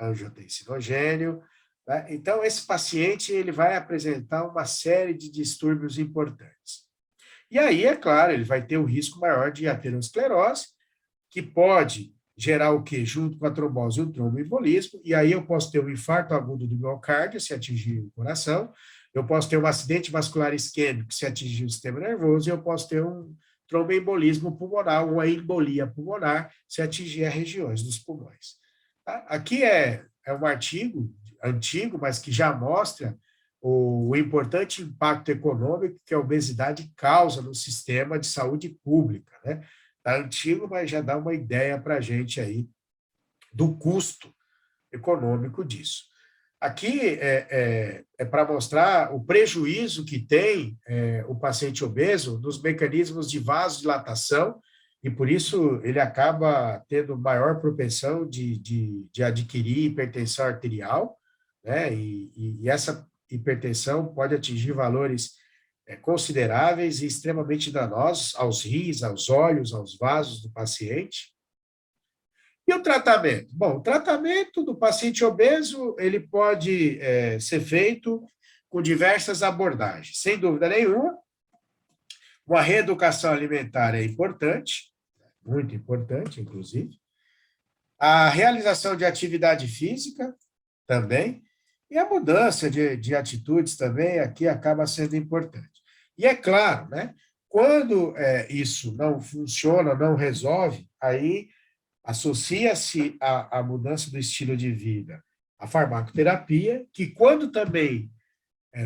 angiotensinogênio, né? Então, esse paciente ele vai apresentar uma série de distúrbios importantes. E aí, é claro, ele vai ter o risco maior de aterosclerose, que pode gerar o quê? Junto com a trombose, o tromboembolismo, e aí eu posso ter um infarto agudo do miocárdio, se atingir o coração, eu posso ter um acidente vascular isquêmico, se atingir o sistema nervoso, e eu posso ter um tromboembolismo pulmonar, uma embolia pulmonar, se atingir as regiões dos pulmões. Tá? Aqui é um artigo antigo, mas que já mostra o importante impacto econômico que a obesidade causa no sistema de saúde pública, né? Está antigo, mas já dá uma ideia para a gente aí do custo econômico disso. Aqui é para mostrar o prejuízo que tem o paciente obeso nos mecanismos de vasodilatação, e por isso ele acaba tendo maior propensão de adquirir hipertensão arterial, né? E essa hipertensão pode atingir valores consideráveis e extremamente danosos aos rins, aos olhos, aos vasos do paciente. E o tratamento? Bom, o tratamento do paciente obeso, ele pode ser feito com diversas abordagens. Sem dúvida nenhuma, uma reeducação alimentar é importante, muito importante, inclusive. A realização de atividade física também, e a mudança de atitudes também aqui acaba sendo importante. E é claro, né, quando isso não funciona, não resolve, aí associa-se a mudança do estilo de vida à farmacoterapia, que quando também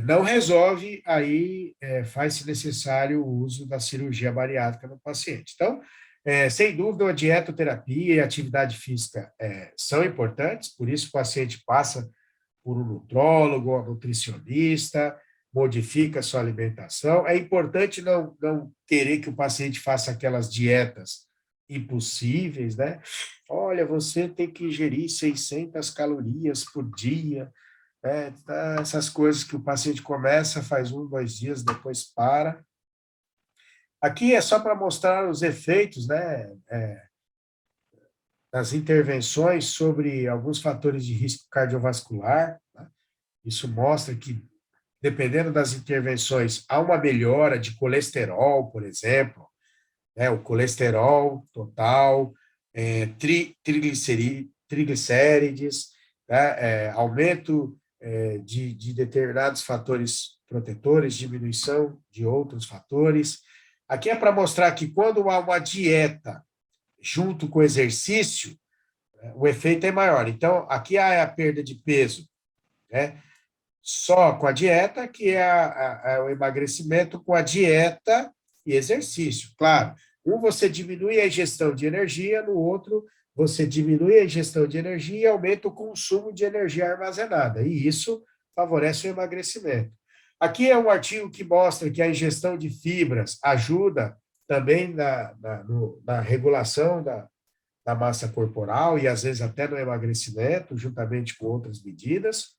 não resolve, aí faz-se necessário o uso da cirurgia bariátrica no paciente. Então, sem dúvida, a dietoterapia e a atividade física são importantes, por isso o paciente passa por um nutrólogo, um nutricionista, modifica a sua alimentação. É importante não querer que o paciente faça aquelas dietas impossíveis, né? Olha, você tem que ingerir 600 calorias por dia, né? Essas coisas que o paciente começa, faz 1, 2 dias, depois para. Aqui é só para mostrar os efeitos, né, das intervenções sobre alguns fatores de risco cardiovascular, né? Isso mostra que, dependendo das intervenções, há uma melhora de colesterol, por exemplo, né, o colesterol total, triglicérides, né, aumento de determinados fatores protetores, diminuição de outros fatores. Aqui é para mostrar que quando há uma dieta junto com o exercício, o efeito é maior. Então, aqui há a perda de peso, né, só com a dieta, que é o emagrecimento com a dieta e exercício. Claro, Um, você diminui a ingestão de energia, no outro, você diminui a ingestão de energia e aumenta o consumo de energia armazenada, e isso favorece o emagrecimento. Aqui é um artigo que mostra que a ingestão de fibras ajuda também na regulação da massa corporal e, às vezes, até no emagrecimento, juntamente com outras medidas.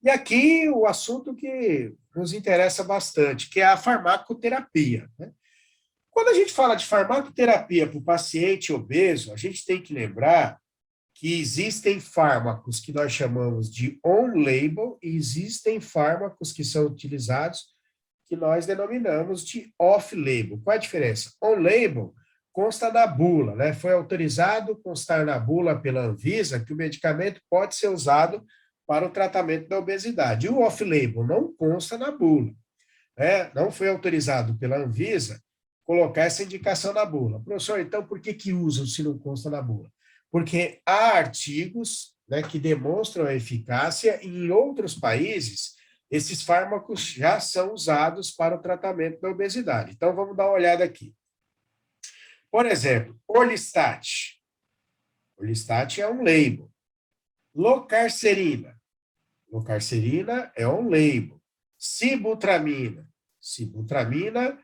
E aqui o assunto que nos interessa bastante, que é a farmacoterapia, né? Quando a gente fala de farmacoterapia para o paciente obeso, a gente tem que lembrar que existem fármacos que nós chamamos de on-label e existem fármacos que são utilizados que nós denominamos de off-label. Qual é a diferença? On-label consta na bula, né? Foi autorizado constar na bula pela Anvisa que o medicamento pode ser usado para o tratamento da obesidade. E o off-label não consta na bula, né? Não foi autorizado pela Anvisa colocar essa indicação na bula. Professor, então por que usam se não consta na bula? Porque há artigos, né, que demonstram a eficácia e em outros países esses fármacos já são usados para o tratamento da obesidade. Então vamos dar uma olhada aqui. Por exemplo, Orlistat. Orlistat é um label. Locarcerina. Locarcerina é um label. Sibutramina. Sibutramina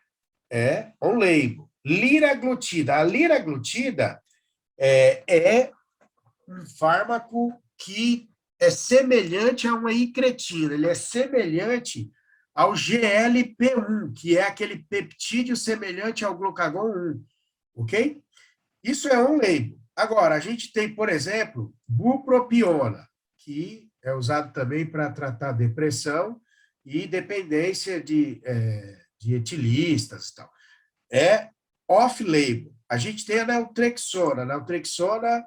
é um label. Liraglutida. A liraglutida é um fármaco que é semelhante a uma incretina, ele é semelhante ao GLP-1, que é aquele peptídeo semelhante ao glucagon 1, ok? Isso é um label. Agora, a gente tem, por exemplo, bupropiona, que é usado também para tratar depressão e dependência de etilistas e tal. É off-label. A gente tem a naltrexona. A naltrexona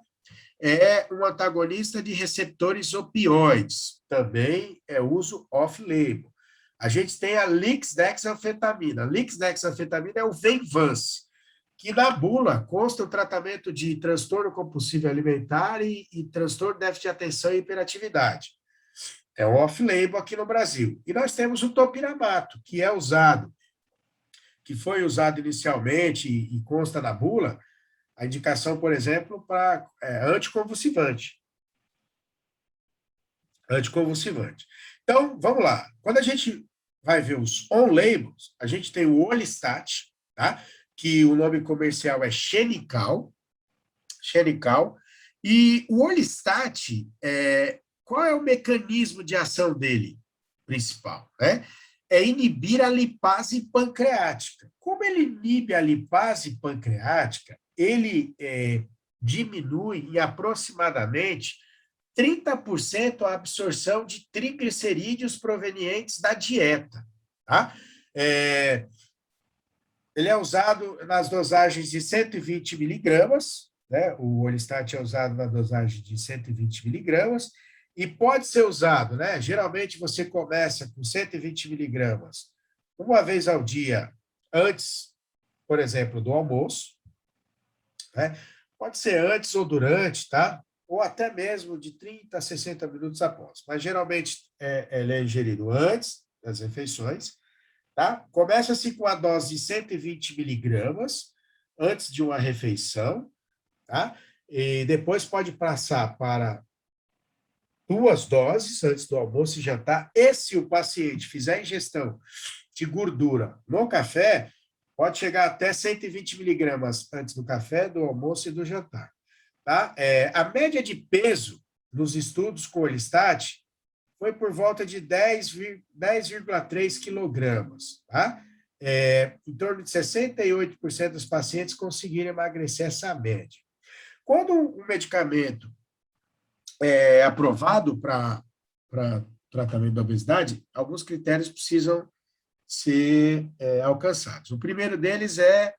é um antagonista de receptores opioides, também é uso off-label. A gente tem a lixdexanfetamina. A lixdexanfetamina é o Venvance, que na bula consta o tratamento de transtorno compulsivo alimentar e transtorno de déficit de atenção e hiperatividade. É o off-label aqui no Brasil. E nós temos o topiramato, que é usado, que foi usado inicialmente e consta na bula, a indicação, por exemplo, para anticonvulsivante. Anticonvulsivante. Então, vamos lá. Quando a gente vai ver os on-labels, a gente tem o Orlistat, tá? Que o nome comercial é Xenical, e o Orlistat, qual é o mecanismo de ação dele principal, né? É inibir a lipase pancreática. Como ele inibe a lipase pancreática, ele diminui em aproximadamente 30% a absorção de triglicerídeos provenientes da dieta. Tá? Ele é usado nas dosagens de 120 miligramas, né? O Orlistat é usado na dosagem de 120 miligramas, e pode ser usado, né? Geralmente você começa com 120 miligramas uma vez ao dia, antes, por exemplo, do almoço, né? Pode ser antes ou durante, tá? Ou até mesmo de 30 a 60 minutos após. Mas geralmente ele é ingerido antes das refeições, tá? Começa-se com a dose de 120 miligramas antes de uma refeição, tá? E depois pode passar para 2 doses antes do almoço e jantar. E se o paciente fizer ingestão de gordura no café, pode chegar até 120 miligramas antes do café, do almoço e do jantar. Tá? A média de peso nos estudos com Orlistat foi por volta de 10,3 quilogramas. Tá? Em torno de 68% dos pacientes conseguiram emagrecer essa média. Quando um medicamento é aprovado para tratamento da obesidade, alguns critérios precisam ser alcançados. O primeiro deles é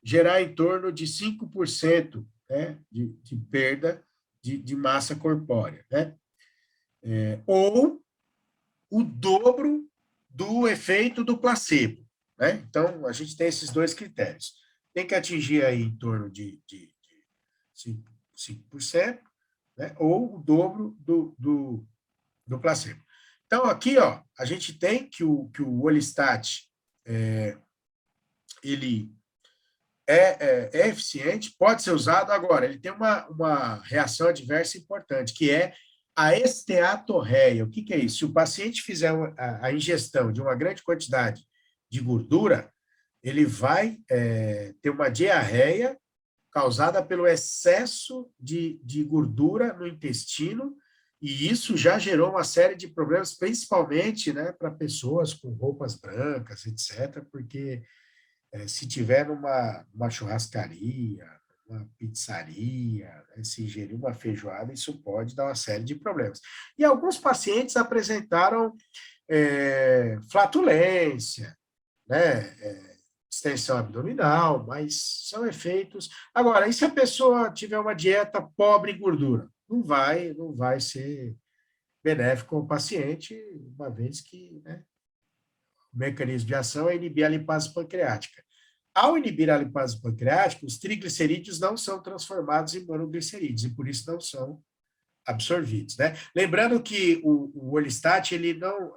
gerar em torno de 5%, né, de perda de massa corpórea, né? Ou o dobro do efeito do placebo, né? Então, a gente tem esses dois critérios. Tem que atingir aí em torno de 5%, né? Ou o dobro do placebo. Então, aqui, ó, a gente tem que o Orlistat, ele é eficiente, pode ser usado. Agora, ele tem uma reação adversa importante, que é a esteatorreia. O que é isso? Se o paciente fizer a ingestão de uma grande quantidade de gordura, ele vai ter uma diarreia causada pelo excesso de gordura no intestino, e isso já gerou uma série de problemas, principalmente, né, para pessoas com roupas brancas, etc., porque se tiver uma churrascaria, uma pizzaria, né, se ingerir uma feijoada, isso pode dar uma série de problemas. E alguns pacientes apresentaram flatulência, né, distensão abdominal, mas são efeitos. Agora, e se a pessoa tiver uma dieta pobre em gordura? Não vai ser benéfico ao paciente, uma vez que, né, o mecanismo de ação é inibir a lipase pancreática. Ao inibir a lipase pancreática, os triglicerídeos não são transformados em monoglicerídeos e por isso não são absorvidos, né? Lembrando que o Orlistat, ele não,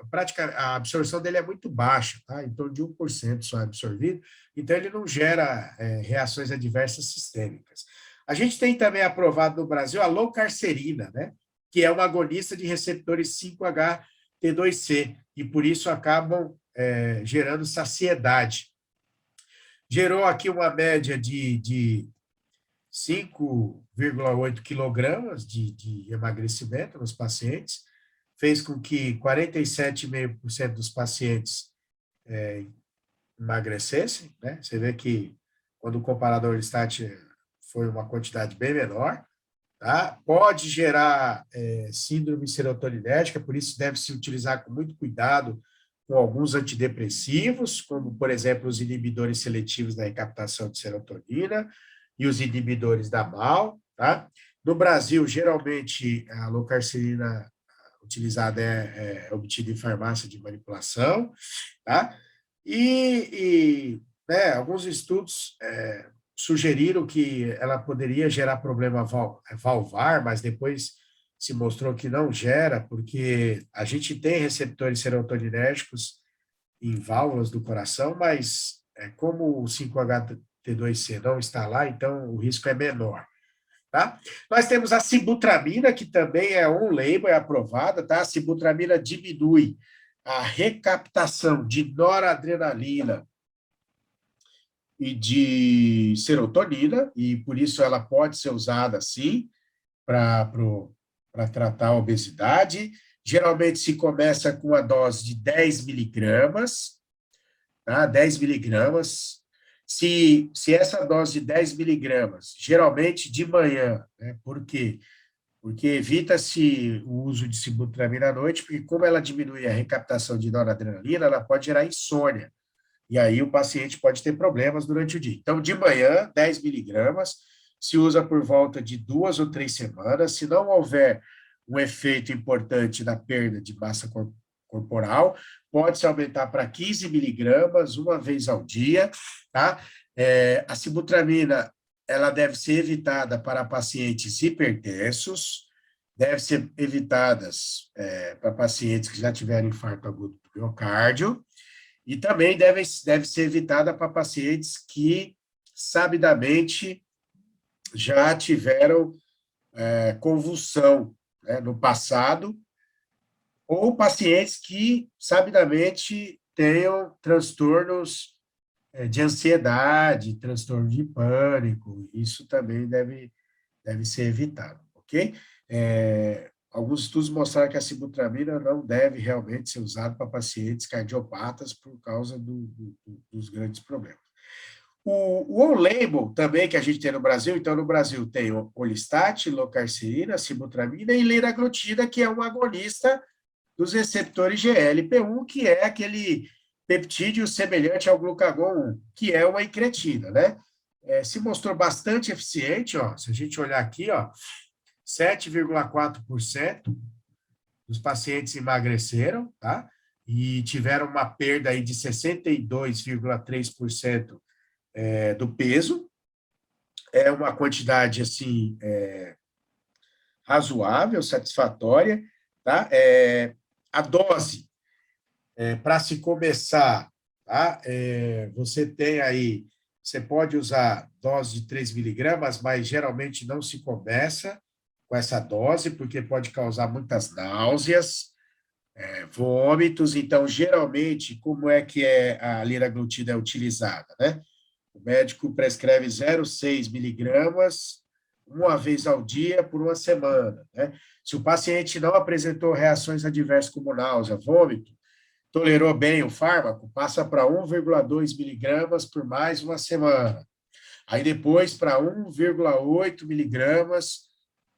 a absorção dele é muito baixa, tá? Em torno de 1% só é absorvido, então ele não gera reações adversas sistêmicas. A gente tem também aprovado no Brasil a locarcerina, né? Que é uma agonista de receptores 5-HT2C, e por isso acabam gerando saciedade. Gerou aqui uma média de 5,8 quilogramas de emagrecimento nos pacientes, fez com que 47,5% dos pacientes emagrecessem, né? Você vê que quando o comparador Orlistat foi uma quantidade bem menor, tá? Pode gerar síndrome serotoninérgica, por isso deve se utilizar com muito cuidado com alguns antidepressivos, como, por exemplo, os inibidores seletivos da recaptação de serotonina e os inibidores da MAO, tá? No Brasil, geralmente, a locarcerina utilizada é obtida em farmácia de manipulação, tá? Né, alguns estudos sugeriram que ela poderia gerar problema valvar, mas depois se mostrou que não gera, porque a gente tem receptores serotoninérgicos em válvulas do coração, mas como o 5-HT2C não está lá, então o risco é menor. Tá? Nós temos a sibutramina, que também é on-label, é aprovada, tá? A sibutramina diminui a recaptação de noradrenalina e de serotonina, e por isso ela pode ser usada, sim, para tratar a obesidade. Geralmente se começa com a dose de 10 miligramas, tá? 10 miligramas. Se essa dose de 10 miligramas, geralmente de manhã, né? Por quê? Porque evita-se o uso de sibutramina à noite, porque como ela diminui a recaptação de noradrenalina, ela pode gerar insônia. E aí o paciente pode ter problemas durante o dia. Então, de manhã, 10 miligramas, se usa por volta de 2 ou 3 semanas. Se não houver um efeito importante na perda de massa corporal, pode-se aumentar para 15 miligramas uma vez ao dia, tá? A sibutramina, ela deve ser evitada para pacientes hipertensos, deve ser evitadas para pacientes que já tiveram infarto agudo do miocárdio, e também deve ser evitada para pacientes que, sabidamente, já tiveram convulsão, né, no passado, ou pacientes que, sabidamente, tenham transtornos de ansiedade, transtorno de pânico. Isso também deve ser evitado, ok? Alguns estudos mostraram que a sibutramina não deve realmente ser usada para pacientes cardiopatas por causa dos grandes problemas. O on-label também que a gente tem no Brasil, então no Brasil tem o Orlistat, locarcerina, sibutramina e liraglutida, que é um agonista dos receptores GLP-1, que é aquele peptídeo semelhante ao glucagon 1, que é uma incretina, né? Se mostrou bastante eficiente, ó, se a gente olhar aqui, ó, 7,4% dos pacientes emagreceram, tá? E tiveram uma perda aí de 62,3% do peso. É uma quantidade, assim, razoável, satisfatória, tá? A dose, para se começar, tá? Você tem aí você pode usar dose de 3 miligramas, mas geralmente não se começa com essa dose, porque pode causar muitas náuseas, vômitos. Então, geralmente, como é que a liraglutida é utilizada, né? O médico prescreve 0,6 miligramas uma vez ao dia por uma semana, né? Se o paciente não apresentou reações adversas como náusea, vômito, tolerou bem o fármaco, passa para 1,2 miligramas por mais uma semana. Aí depois para 1,8 miligramas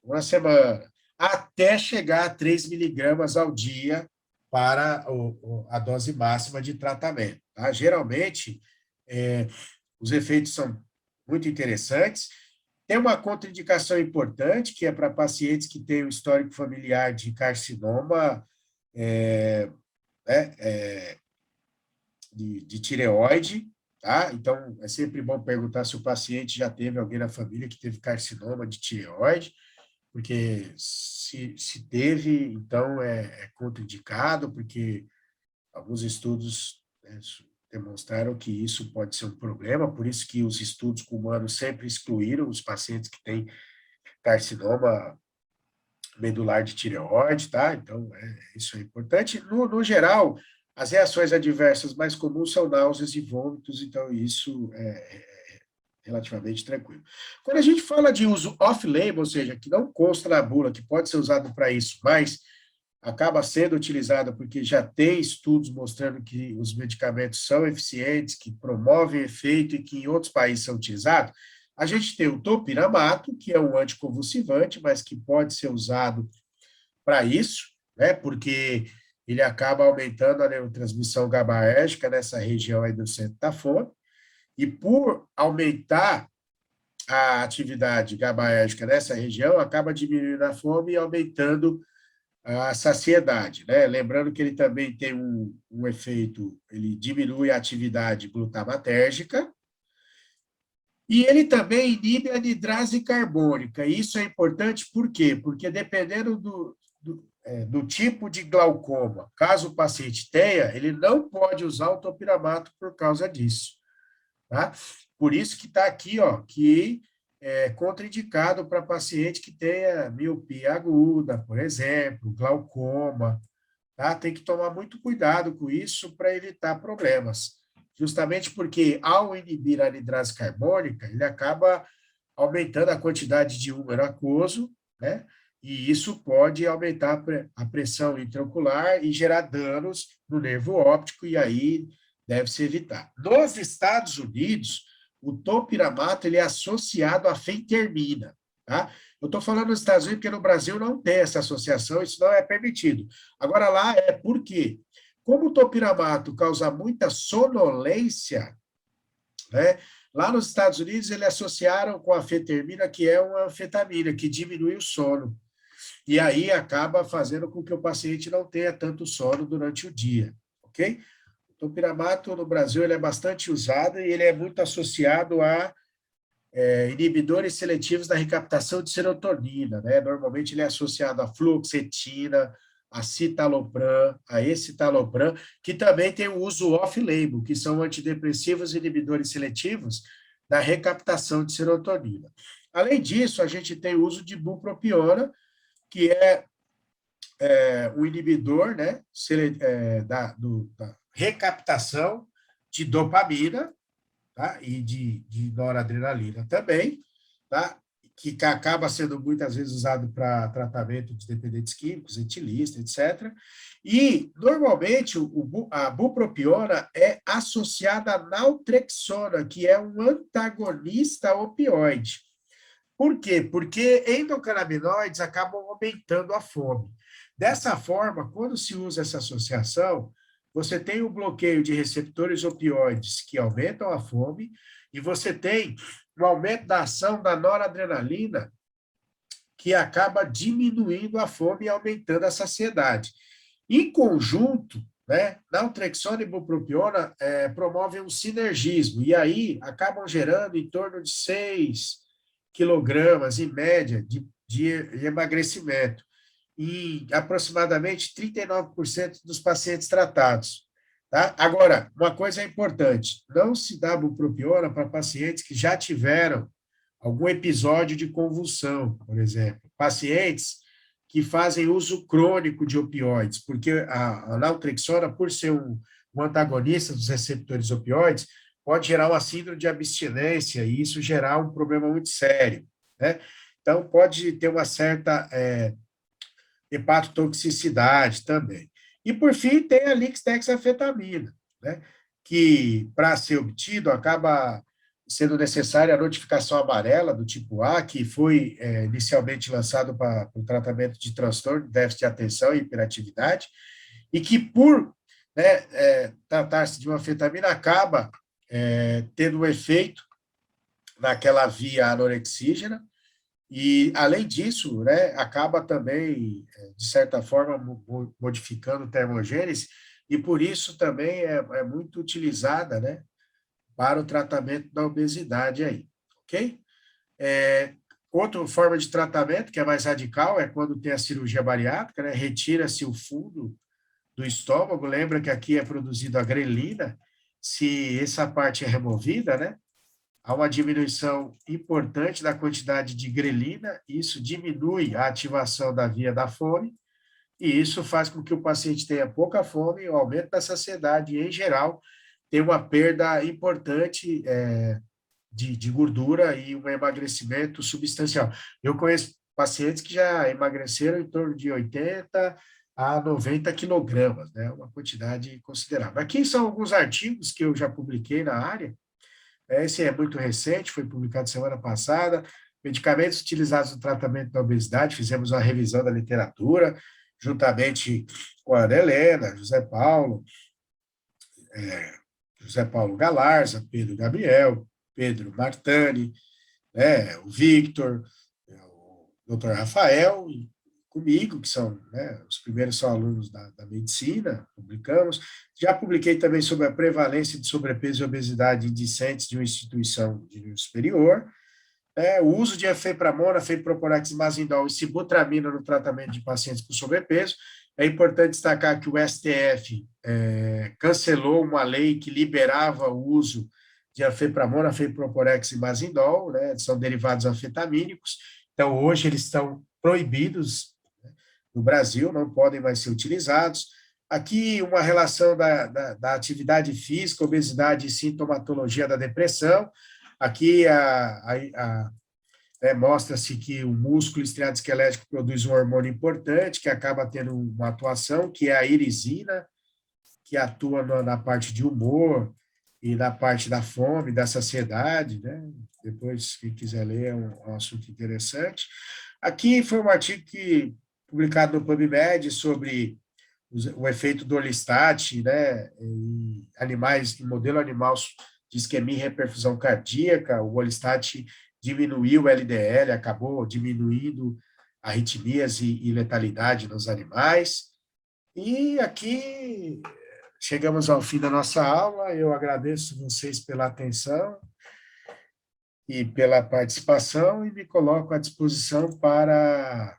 uma semana, até chegar a 3 miligramas ao dia para a dose máxima de tratamento. Tá? Geralmente, os efeitos são muito interessantes. Tem uma contraindicação importante, que é para pacientes que têm um histórico familiar de carcinoma de tireoide, tá? Então, é sempre bom perguntar se o paciente já teve alguém na família que teve carcinoma de tireoide, porque se teve, então é contraindicado, porque alguns estudos, né, demonstraram que isso pode ser um problema, por isso que os estudos com humanos sempre excluíram os pacientes que têm carcinoma medular de tireoide, tá? Então, isso é importante. No geral, as reações adversas mais comuns são náuseas e vômitos, então isso é relativamente tranquilo. Quando a gente fala de uso off-label, ou seja, que não consta na bula, que pode ser usado para isso, mas acaba sendo utilizado porque já tem estudos mostrando que os medicamentos são eficientes, que promovem efeito e que em outros países são utilizados, a gente tem o topiramato, que é um anticonvulsivante, mas que pode ser usado para isso, né, porque ele acaba aumentando a neurotransmissão GABAérgica nessa região aí do centro da fome, e por aumentar a atividade GABAérgica nessa região, acaba diminuindo a fome e aumentando a saciedade, né? Lembrando que ele também tem um efeito, ele diminui a atividade glutamatérgica, e ele também inibe a anidrase carbônica. E isso é importante por quê? Porque dependendo do tipo de glaucoma, caso o paciente tenha, ele não pode usar o topiramato por causa disso. Tá? Por isso que está aqui, ó, que é contraindicado para paciente que tenha miopia aguda, por exemplo, glaucoma, tá? Tem que tomar muito cuidado com isso para evitar problemas. Justamente porque, ao inibir a anidrase carbônica, ele acaba aumentando a quantidade de húmero aquoso, né? E isso pode aumentar a pressão intraocular e gerar danos no nervo óptico, e aí deve-se evitar. Nos Estados Unidos, o topiramato ele é associado à fentermina, tá? Eu estou falando nos Estados Unidos porque no Brasil não tem essa associação, isso não é permitido. Agora lá é por quê? Como o topiramato causa muita sonolência, né? Lá nos Estados Unidos, eles associaram com a fentermina, que é uma anfetamina, que diminui o sono. E aí acaba fazendo com que o paciente não tenha tanto sono durante o dia, ok? O topiramato, no Brasil, ele é bastante usado e ele é muito associado a inibidores seletivos da recaptação de serotonina, né? Normalmente ele é associado à fluoxetina, a citalopram, a escitalopram, que também tem o uso off-label, que são antidepressivos e inibidores seletivos da recaptação de serotonina. Além disso, a gente tem o uso de bupropiona, que é o inibidor, né, da recaptação de dopamina, tá? E de noradrenalina também, tá? Que acaba sendo muitas vezes usado para tratamento de dependentes químicos, etilista, etc. E, normalmente, a bupropiona é associada à naltrexona, que é um antagonista opioide. Por quê? Porque endocannabinoides acabam aumentando a fome. Dessa forma, quando se usa essa associação, você tem o bloqueio de receptores opioides que aumentam a fome, e você tem o aumento da ação da noradrenalina, que acaba diminuindo a fome e aumentando a saciedade. Em conjunto, né, naltrexona e bupropiona promovem um sinergismo, e aí acabam gerando em torno de 6 quilogramas, em média, de emagrecimento em aproximadamente 39% dos pacientes tratados. Tá? Agora, uma coisa é importante, não se dá bupropiona para pacientes que já tiveram algum episódio de convulsão, por exemplo. Pacientes que fazem uso crônico de opioides, porque a naltrexona, por ser um antagonista dos receptores opioides, pode gerar uma síndrome de abstinência e isso gerar um problema muito sério, né? Então, pode ter uma certa hepatotoxicidade também. E, por fim, tem a lisdexanfetamina, né? Que, para ser obtido, acaba sendo necessária a notificação amarela do tipo A, que foi inicialmente lançado para o tratamento de transtorno de déficit de atenção e hiperatividade, e que, por tratar-se de uma anfetamina, acaba tendo um efeito naquela via anorexígena, e, além disso, né, acaba também, de certa forma, modificando a termogênese, e por isso também é muito utilizada, né, para o tratamento da obesidade aí, ok? Outra forma de tratamento, que é mais radical, é quando tem a cirurgia bariátrica, né, retira-se o fundo do estômago, lembra que aqui é produzida a grelina, se essa parte é removida, né, há uma diminuição importante da quantidade de grelina, isso diminui a ativação da via da fome, e isso faz com que o paciente tenha pouca fome, o aumento da saciedade, e, em geral, tem uma perda importante de gordura e um emagrecimento substancial. Eu conheço pacientes que já emagreceram em torno de 80 a 90 quilogramas, né? Uma quantidade considerável. Aqui são alguns artigos que eu já publiquei na área. Esse é muito recente, foi publicado semana passada. Medicamentos utilizados no tratamento da obesidade, fizemos uma revisão da literatura, juntamente com a Ana Helena, José Paulo Galarza, Pedro Gabriel, Pedro Martani, né, o Victor, o doutor Rafael, e comigo, que são, né, os primeiros são alunos da medicina, publicamos. Já publiquei também sobre a prevalência de sobrepeso e obesidade em discentes de uma instituição de nível superior, o uso de efepramona, feiproporax, mazindol e sibutramina no tratamento de pacientes com sobrepeso. É importante destacar que o STF cancelou uma lei que liberava o uso de afepramona, feiproporax e mazindol, né, são derivados anfetamínicos. Então, hoje eles estão proibidos, né, no Brasil, não podem mais ser utilizados. Aqui, uma relação da atividade física, obesidade e sintomatologia da depressão. Aqui mostra-se que o músculo estriado esquelético produz um hormônio importante, que acaba tendo uma atuação, que é a irisina, que atua na parte de humor e na parte da fome, da saciedade, né? Depois, quem quiser ler, é um assunto interessante. Aqui foi um artigo publicado no PubMed sobre o efeito do Orlistat, né, em animais, em modelo animal de isquemia e reperfusão cardíaca. O Orlistat diminuiu o LDL, acabou diminuindo arritmias e letalidade nos animais. E aqui chegamos ao fim da nossa aula. Eu agradeço vocês pela atenção e pela participação e me coloco à disposição para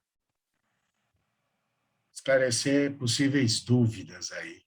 esclarecer possíveis dúvidas aí.